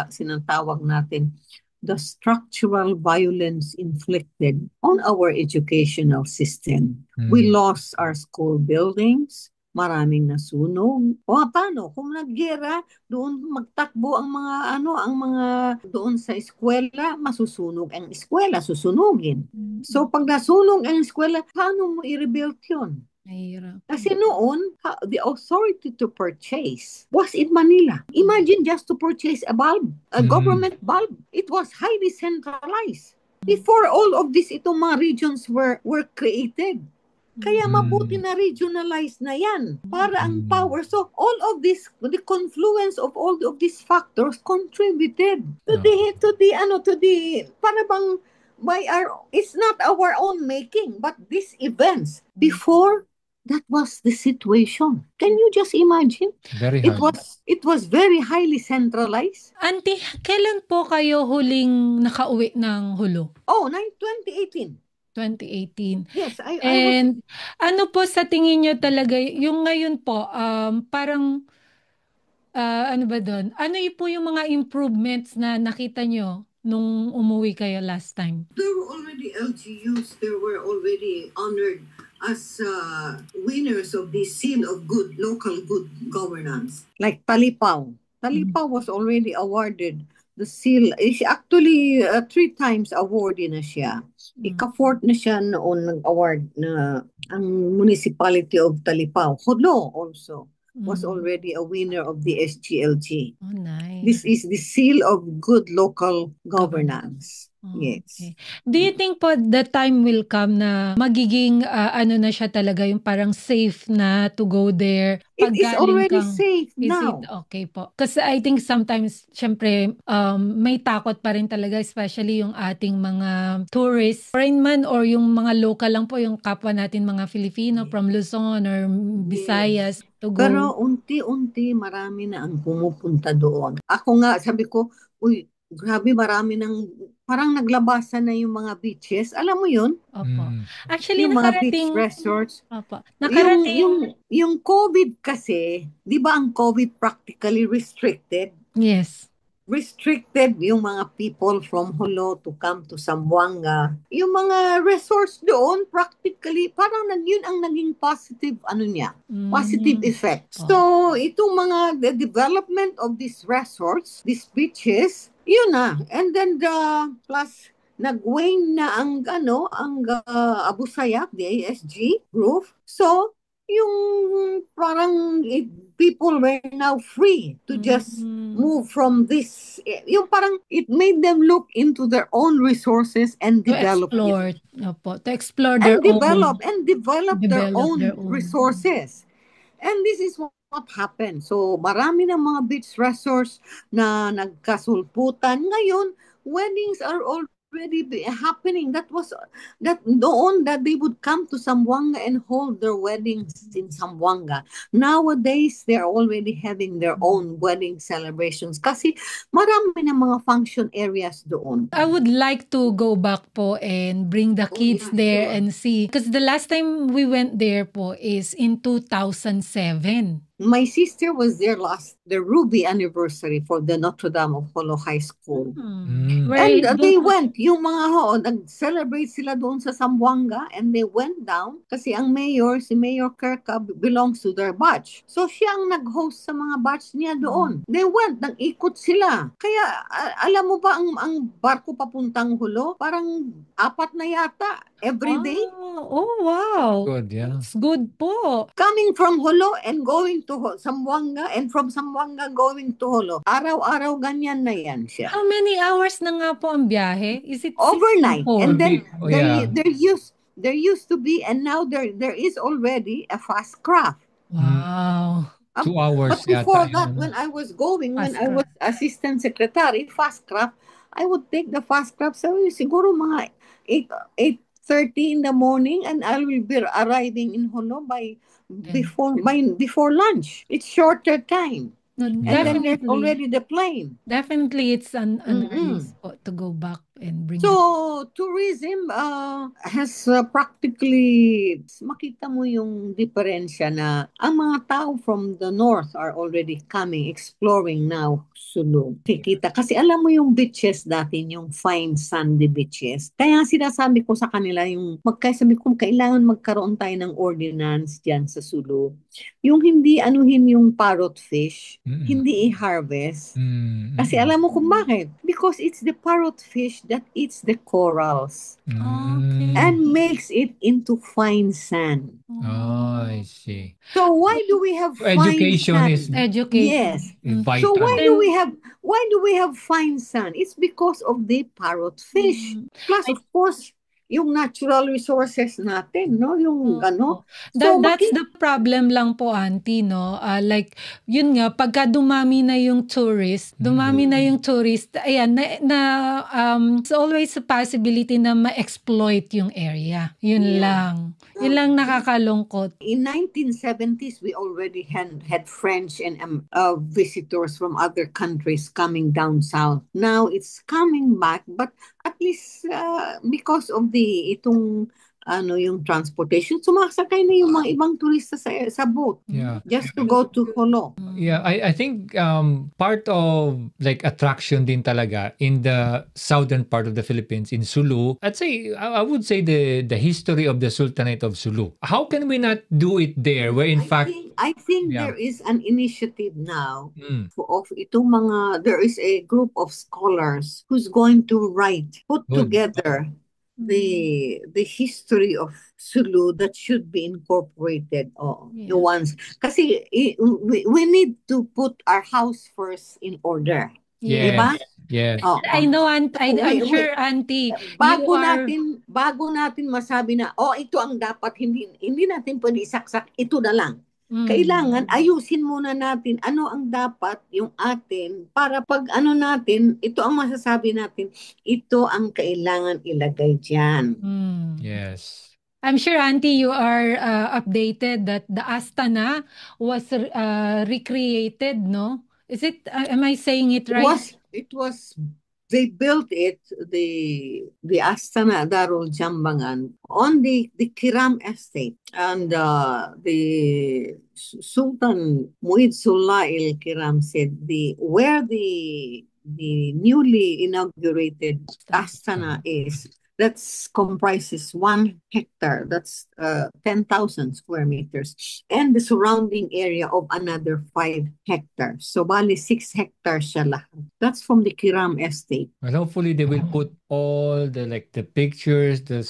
sinatawag natin the structural violence inflicted on our educational system. We lost our school buildings, maraming nasunog. Paano? Kung naggera, doon magtakbo ang mga doon sa eskwela, masusunog ang eskwela, susunugin. So pag nasunog ang eskwela, paano mo i-rebuild yun? Mahirap. Kasi noon, the authority to purchase was in Manila. Imagine just to purchase a bulb, a government bulb. It was highly centralized. Before all of this, itong mga regions were created. Kaya mabuti na regionalized na yan para ang power. So all of this, the confluence of all of these factors contributed to the para bang it's not our own making, but these events before that was the situation. Can you just imagine? Very It hard. was very highly centralized. Auntie, kailan po kayo huling nakauwi ng Hulo? Oh, 2018. 2018. Yes, I was. And ano po sa tingin nyo talaga, yung ngayon po, parang, ano ba doon? Ano yung po yung mga improvements na nakita nyo nung umuwi kayo last time? There were already LGUs, they were already honored as winners of the seal of good local good governance. Like Talipao. Talipao was already awarded the seal. Actually, 3 times awarded na siya. Ika-4th na siya noon nag-award na ang municipality of Talipao. Hulo also was already a winner of the SGLG. Oh, nice. This is the seal of good local governance. Oh, Yes. okay. Do you think po the time will come na magiging ano na siya talaga yung parang safe na to go there? It Pag is galing already kang- safe Is now. it okay po? Kasi I think sometimes, syempre, may takot pa rin talaga, especially yung ating mga tourists, foreign man or yung mga local lang po, yung kapwa natin mga Filipino from Luzon or Visayas to go. Pero unti-unti marami na ang pumupunta doon. Ako nga, sabi ko, uy, grabe marami ng, parang naglabasan na yung mga beaches. Alam mo yun? Opo. Actually, Yung mga beach nakarating. resorts. Opo. Nakarating. Yung COVID kasi, di ba ang COVID practically restricted? Yes. Restricted yung mga people from Jolo to come to Zamboanga. Yung mga resorts doon, practically, parang yun ang naging positive, positive effect. So, itong the development of these resorts, these beaches, yun na. And then, plus, nag-wane na ang Abu Sayyaf, the ASG roof. So, yung parang people were now free to just move from this. Yung parang it made them look into their own resources and To develop explore. it. Opo. To explore their And develop their own resources. And this is what happened. So, marami ng mga beach resorts na nagkasulputan. Ngayon, weddings are already happening. That noon that they would come to Zamboanga and hold their weddings in Zamboanga. Nowadays, they're already having their own wedding celebrations kasi marami ng mga function areas doon. I would like to go back po and bring the kids there and see. Because the last time we went there po is in 2007. My sister was there the Ruby anniversary for the Notre Dame of Jolo High School. And they went, yung mga nag-celebrate sila doon sa Zamboanga and they went down kasi ang mayor, si Mayor Kerka, belongs to their batch. So siya ang nag-host sa mga batch niya doon. They went, nag-ikot sila. Kaya alam mo ba ang barko papuntang Jolo? Parang 4 na yata every day. Oh, wow. Good, yeah. It's good po. Coming from Jolo and going to Zamboanga and from Zamboanga going to Jolo. Araw-araw ganyan na yan siya. How many hours na nga po ang biyahe? Is it overnight? 64? And then yeah. there used to be, and now there is already a fast craft. Wow. 2 hours But before yata. that, when I was going, when Fast I was assistant secretary, fast craft, I would take the fast craft. So siguro mga 8:30 in the morning, and I will be arriving in Jolo before lunch. It's shorter time. No, And then there's definitely. already the plane. Definitely, it's an nice po to go back and bring. So, tourism has practically, makita mo yung diferensya na ang mga tao from the north are already coming, exploring now Sulu. Kikita. Kasi alam mo yung beaches dati, yung fine sandy beaches. Kaya sinasabi ko sa kanila sabi ko, kailangan magkaroon tayo ng ordinance dyan sa Sulu. Yung hindi anuhin yung parrot fish, hindi i-harvest. Kasi alam mo kung bakit? Because it's the parrot fish that eats the corals Okay. and makes it into fine sand. Oh, I see. So why do we have fine Education is sand? Education. Yes. vital. So why And- do we have fine sand? It's because of the parrotfish. Plus, of course, yung natural resources natin, no? Yung Oo. So, That's the problem lang po, auntie, no? Like, yun nga, pagka dumami na yung tourist, ayan, it's always a possibility na ma-exploit yung area. Yun lang. Yun lang nakakalungkot. in 1970s, we already had French and visitors from other countries coming down south. Now it's coming back, but at least because of itong yung transportation, sumasakay na yung mga ibang turista sa boat Yeah. just to go to Jolo. Yeah, I think part of like attraction din talaga in the southern part of the Philippines in Sulu. I would say the history of the Sultanate of Sulu. How can we not do it there where in fact I think Yeah. there is an initiative now Mm. of itong there is a group of scholars who's going to put Good. together the history of Sulu that should be incorporated. The ones kasi we need to put our house first in order. Yes. Diba? Yes. I know, I'm Wait. sure, auntie, Bago you natin masabi na ito ang dapat, hindi natin pwede isaksak, ito na lang. Kailangan ayusin muna natin ano ang dapat yung atin para pag natin, ito ang masasabi natin, ito ang kailangan ilagay diyan. Yes. I'm sure, auntie, you are updated that the Astana was recreated, no? Is it? Am I saying it right? It was they built it, the Astana Darul Jambangan, on the Kiram estate, and the Sultan Muid Sullah Il Kiram said where the newly inaugurated Astana is, that comprises 1 hectare, that's 10,000 square meters, and the surrounding area of another 5 hectares. So, bali 6 hectares siya lahat. That's from the Kiram estate. Well, hopefully they will put all the pictures, the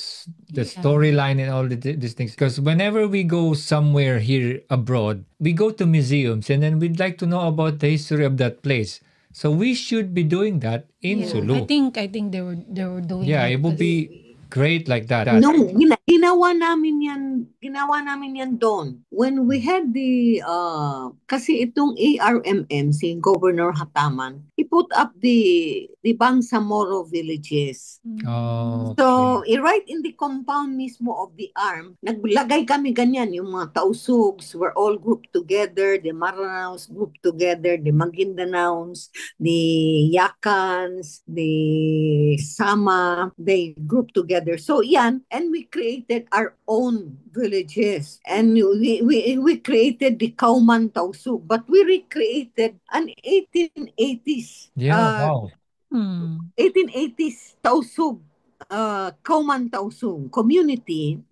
storyline, and all these things. Because whenever we go somewhere here abroad, we go to museums, and then we'd like to know about the history of that place. So we should be doing that in Sulu. I think they were doing. Yeah, that it would kasi- be great like that. No, ginawa namin yan doon. When we had kasi itong ARMM, si Governor Hataman, he put up the Bangsamoro villages. Oh, So, right in the compound mismo of the ARM, naglagay kami ganyan, yung mga Tausugs were all grouped together, the Maranaos grouped together, the Magindanaos, the Yakans, the Sama, they grouped together. So, yan, and we created our own villages. And we created the Kauman Tausug, but we recreated an 1880s. yeah, wow. 1880s Tausug, Kauman Tausug community.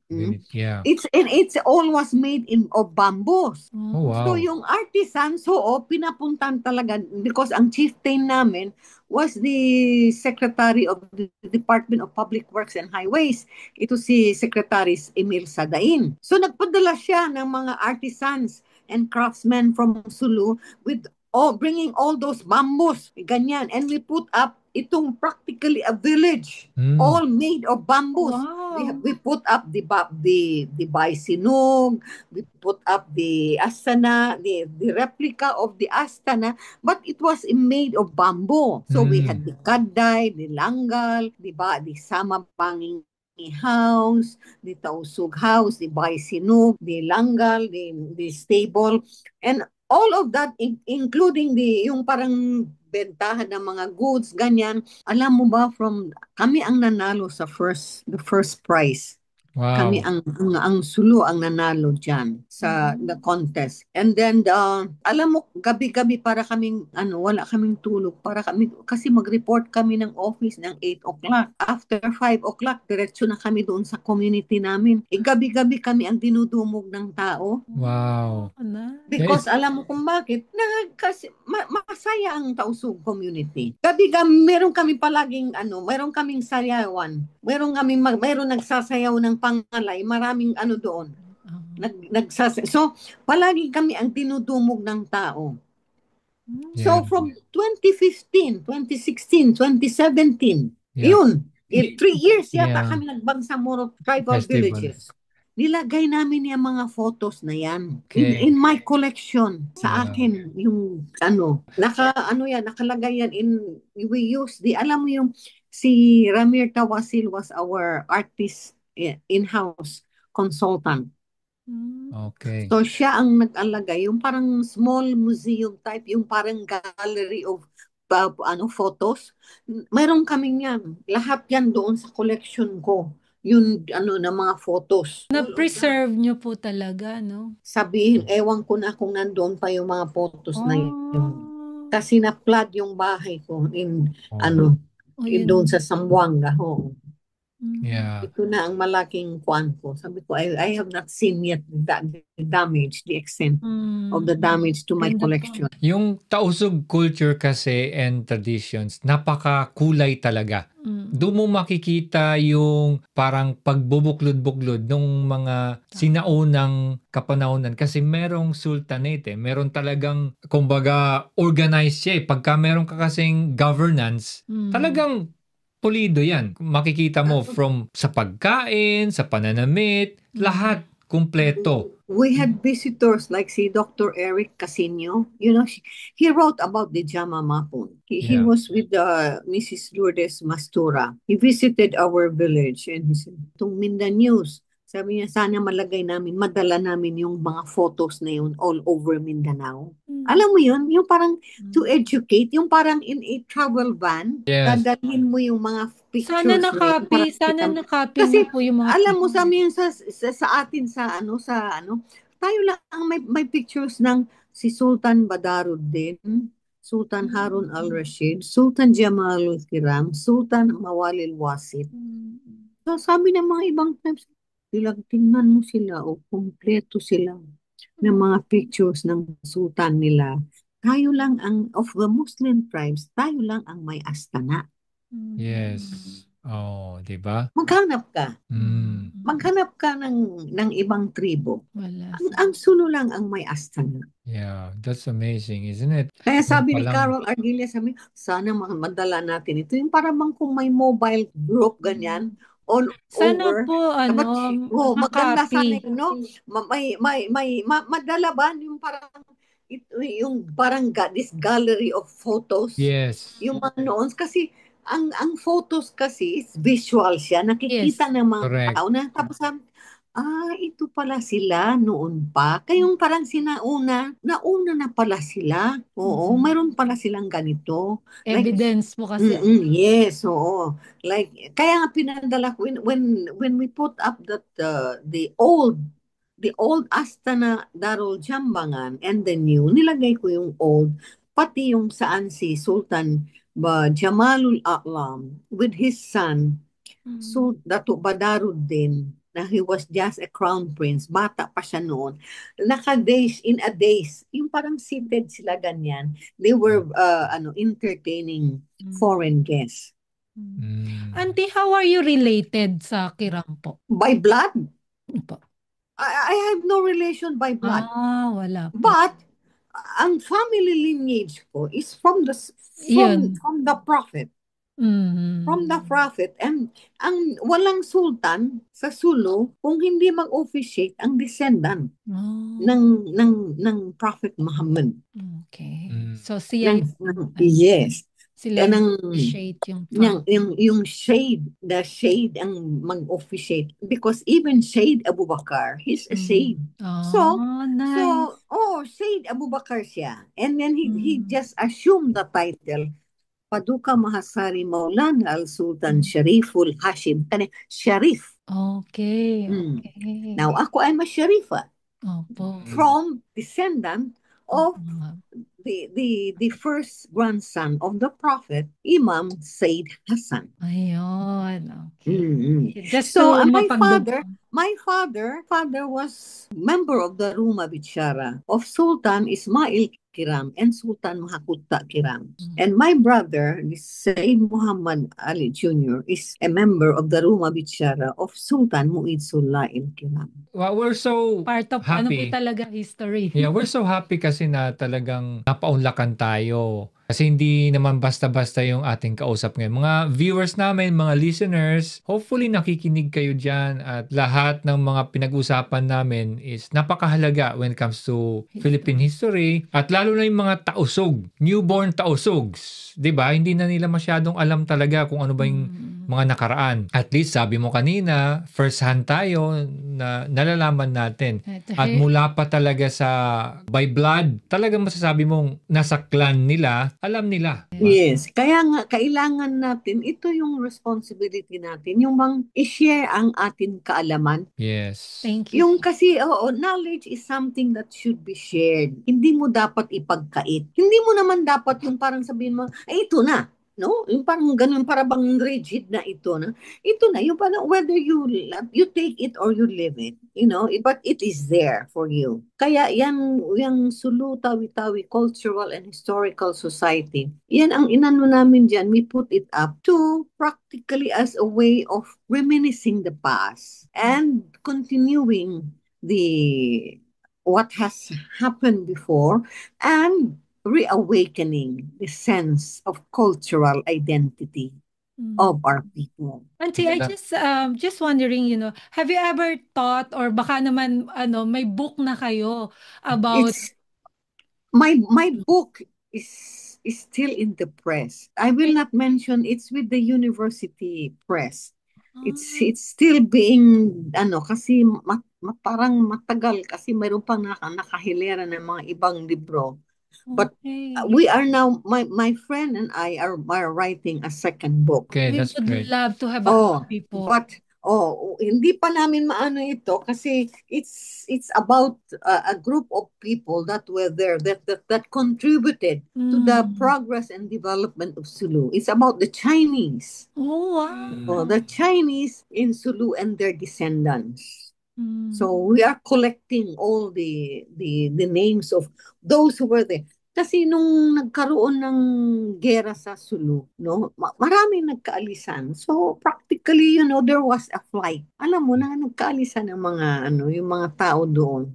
Yeah. It's all was made of bamboos. Oh, wow. So yung artisans, pinapuntan talaga because ang chieftain namin was the Secretary of the Department of Public Works and Highways. Ito si Secretary Emil Sadain. So nagpadala siya ng mga artisans and craftsmen from Sulu with bringing all those bamboos, ganyan. And we put up itong practically a village, all made of bamboos. Wow. We put up the Baisinug, we put up the Astana, the replica of the Astana, but it was made of bamboo. So we had the Kadday, the Langal, the Sama Panging house, the Tausug house, the Baisinug, the Langal, the stable, and all of that, including yung parang bentahan ng mga goods, ganyan. Alam mo ba, kami ang nanalo sa the first prize. Kami Wow. ang Sulu ang nanalo diyan sa the contest. And then alam mo gabi-gabi para kaming wala kaming tulog para kami kasi mag-report kami ng office ng 8 o'clock. After 5 o'clock diretso na kami doon sa community namin. Gabi-gabi kami ang dinudumog ng tao. Wow. Nice. Because alam mo kung bakit, kasi masaya ang Tausug community. Gabi-gabi meron kami palaging meron kaming sayawan. Meron nagsasayaw ng pangalay, maraming doon. So, palagi kami ang tinudumog ng tao. So, Yeah. from 2015, 2016, 2017, Yeah. yun, in 3 years yata Yeah. kami Bangsamoro tribal Festival. villages. Nilagay namin yung mga photos na yan. Okay. In my collection, sa Yeah. akin, yung nakalagay yan we use alam mo yung, si Ramir Tawasil was our artist in-house consultant. Okay. So siya ang nag-alagay, yung parang small museum type, yung parang gallery of photos. Mayroon kaming yan. Lahat yan doon sa collection ko. Yun na mga photos. Na-preserve nyo po talaga, no? Sabihin, ewan ko na kung nandoon pa yung mga photos na yun. Kasi na-flood yung bahay ko doon sa Zamboanga. Yeah. Ito na ang malaking kwan ko. Sabi ko, I have not seen yet the damage, the extent of the damage to my Ganda po. collection. Yung Tausug culture kasi and traditions, napakakulay talaga. Doon mo makikita yung parang pagbubuklod-buklod ng mga sinaunang kapanahonan kasi merong sultanate, meron talagang kumbaga organized siya. Pagka meron ka kasing governance, talagang pulido yan. Makikita mo from sa pagkain, sa pananamit, lahat kumpleto. We had visitors like si Dr. Eric Casino. He wrote about the Jama Mapon. He Yeah. was with Mrs. Lourdes Mastura. He visited our village and he said, itong Mindanews, sabi niya, sana madala namin yung mga photos na yun all over Mindanao. Alam mo yun, yung parang to educate, yung parang in a travel van, Yes. dadalhin mo yung mga pictures. Sana nakopy. Sana nakopy Kasi mo po yung mga alam mo sa amin sa atin tayo lang ang may pictures ng si Sultan Badaruddin, Sultan Harun al-Rashid, Sultan Jamalul Kiram, Sultan Mawalil Wasit. So sabi ng mga ibang tribes, tingnan mo sila kumpleto sila ng mga pictures ng sultan nila. Tayo lang of the Muslim tribes, tayo lang ang may astana. Yes. Oh, 'di ba? Maghanap ka. Mm. Maghanap ka ng ibang tribo. Wala. Ang Sulu lang ang may astana. Yeah, that's amazing, isn't it? Kaya sabi ni Palang- Carol Arguilla, sana madala natin ito. Yung parang bang kung may mobile group, ganyan, all Sana over. po, Maganda sana makopy. yun, no? Madala ba yung parang this gallery of photos? Yes. Yung mga noon, kasi ang photos kasi is visual siya. Nakikita ng mga Correct. tao na tapos ito pala sila noon pa. Kayong parang nauna na pala sila. Oo, mayroon pala silang ganito. Evidence po kasi. Yes, oo. Like, kaya nga pinadala ko, when we put up that the old Astana Darul Jambangan and the new, nilagay ko yung old, pati yung saan si Sultan Jamalul A'lam with his son, Dato Badaruddin, na he was just a crown prince, bata pa siya noon, in a days, yung parang seated sila ganyan, they were entertaining foreign guests. Auntie, how are you related sa Kiram po? By blood? Po. I have no relation by blood. Wala po. But ang family lineage ko is from the prophet. From the prophet. And ang walang sultan sa Sulu kung hindi mag-officiate ang descendant ng prophet Muhammad. Okay. So siya yes. sila officiate yung the shade ang mag-officiate because even Shade Abu Bakar, he's a shade. Nice. Shade Abu Bakar siya. And then he just assumed the title Paduka Mahasari Maulana Al-Sultan Shariful Hashim. Sharif. Okay, Mm. okay. Now, ako I'm a Sharifa Opo. from descendant of Oo. the first grandson of the Prophet, Imam Said Hassan. Ayun, okay. Mm-mm. Just So to my father mapagdugtong. was member of the Ruma Bichara of Sultan Ismail Kiram and Sultan Mahakutta Kiram. And my brother, Said Muhammad Ali Jr., is a member of the Ruma Bichara of Sultan Muid Sulaim Kiram. Well, we're so Part of ano po happy. talaga history. Yeah, we're so happy kasi na talagang napaunlakan tayo. Kasi hindi naman basta-basta yung ating kausap ngayon. Mga viewers namin, mga listeners, hopefully nakikinig kayo dyan at lahat ng mga pinag-usapan namin is napakahalaga when it comes to Philippine history at lalo na yung mga tausog, newborn tausogs. 'Di ba? Hindi na nila masyadong alam talaga kung ano ba yung mga nakaraan. At least sabi mo kanina, first hand tayo na nalalaman natin. At mula pa talaga sa by blood, talagang masasabi mong nasa clan nila, alam nila. Yes, kaya nga kailangan natin, ito yung responsibility natin, yung bang i-share ang ating kaalaman. Yes. Thank you. Yung kasi, knowledge is something that should be shared. Hindi mo dapat ipagkait. Hindi mo naman dapat yung parang sabihin mo, ay ito na. No? Yung parang ganun, para bang rigid na ito na. Ito na, yung parang whether you take it or you leave it, but it is there for you. Kaya yung Sulu Tawi-Tawi Cultural and Historical Society, yan ang inano namin dyan, we put it up to practically as a way of reminiscing the past and continuing what has happened before and reawakening the sense of cultural identity of our people. Auntie, I just wondering, have you ever thought or baka naman may book na kayo about It's my book is still in the press. I will not mention it's with the university press. It's still being kasi parang matagal kasi mayroon pang nakahilera ng mga ibang libro. But we are now, my friend and I are writing a second book. Okay, we that's would great. love to have a copy po. But hindi pa namin maano ito kasi it's about a group of people that were there that contributed to the progress and development of Sulu. It's about the Chinese. Oh, wow. The Chinese in Sulu and their descendants. So we are collecting all the names of those who were there. Kasi nung nagkaroon ng gera sa Sulu, no, maraming nagkaalisan. So practically, there was a flight. Alam mo na nagkaalisan ng mga yung mga tao doon,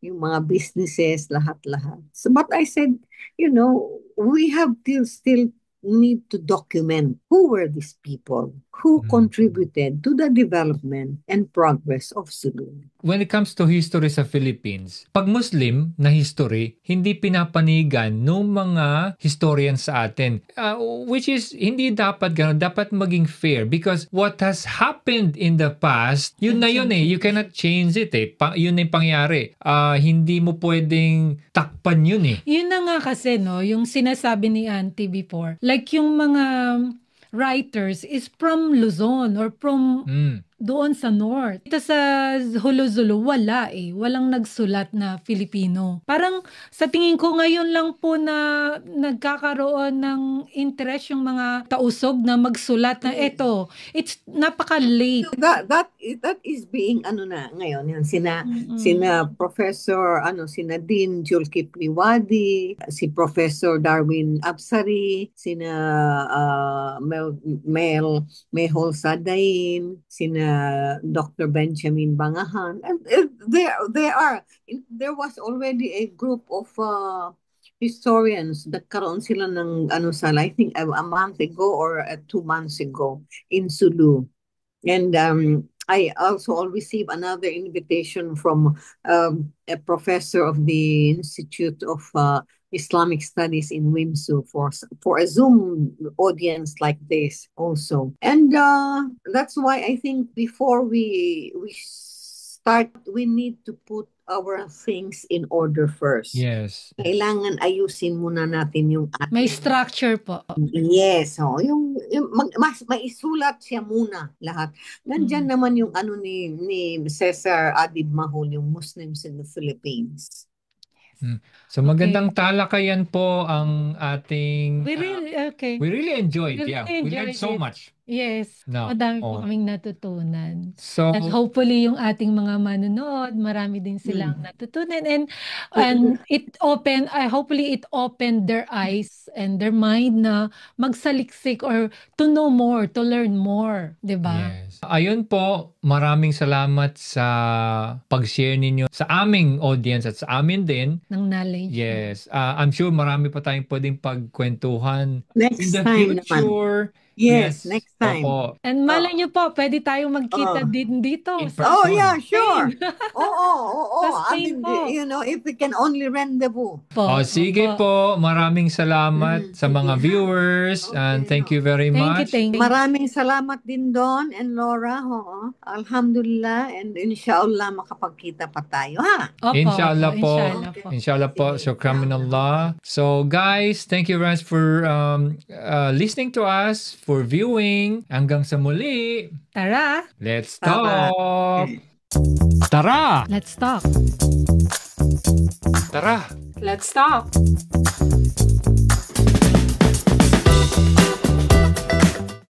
yung mga businesses, lahat-lahat. So, but I said, we have still need to document who were these people who contributed to the development and progress of Sulu. When it comes to history sa Philippines, pag Muslim na history, hindi pinapanigan ng mga historians sa atin. Which is, hindi dapat gano'n. Dapat maging fair because what has happened in the past, yun na yun eh. You cannot change it eh. Yun na yung pangyari. Hindi mo pwedeng takpan yun eh. Yun na nga kasi, no, yung sinasabi ni Auntie before. Like yung mga writers is from Luzon or from doon sa North. Ito sa Holo-Zulu, wala eh. Walang nagsulat na Filipino. Parang sa tingin ko ngayon lang po na nagkakaroon ng interest yung mga tausog na magsulat na eto. It's napaka-late. That is being na ngayon yan sina Professor sina Dean Julkipli Wadi, si Professor Darwin Absari, sina Mehol Sadain, sina Dr. Benjamin Bangahan, and there was already a group of historians that karoon sila ng I think a month ago or 2 months ago in Sulu. And I also received another invitation from a professor of the Institute of Islamic Studies in WIMSU for a Zoom audience like this also. And that's why I think before we start, we need to put our things in order first. Yes. Kailangan ayusin muna natin yung May structure po. Yes, yung maisulat siya muna lahat. Nandyan naman yung ano ni Cesar Adib Mahul, yung Muslims in the Philippines. So magandang talakayan po ang ating We really enjoyed. We Yeah, really we learned enjoyed so it. much. Yes. No. Madami po Oh. kaming natutunan. So And hopefully yung ating mga manonood, marami din silang natutunan, and hopefully it opened their eyes and their mind na magsaliksik or to know more, to learn more, 'di ba? yes. Ayun po, maraming salamat sa pag-share ninyo sa aming audience at sa amin din. Ng knowledge. Yes. I'm sure marami pa tayong pwedeng pagkwentuhan in Next the time naman. future. Yes, next time. Opo. And malay nyo po, pwede tayong magkita din dito. In sa person. Oh, yeah, sure. Spain. Oo. Sa I Spain mean, po. if we can only rendezvous. Oh, sige po. Maraming salamat sa mga viewers and thank you very much. Thank you. Maraming salamat din Don and Laura. Alhamdulillah, and inshallah makapagkita pa tayo, ha? Opo, Inshallah po. Inshallah po. Inshallah po. Shukran minallah. So guys, thank you very much for listening to us, for viewing. Hanggang sa muli. Tara, Let's Tara. talk. Tara. let's talk. Tara. Let's talk.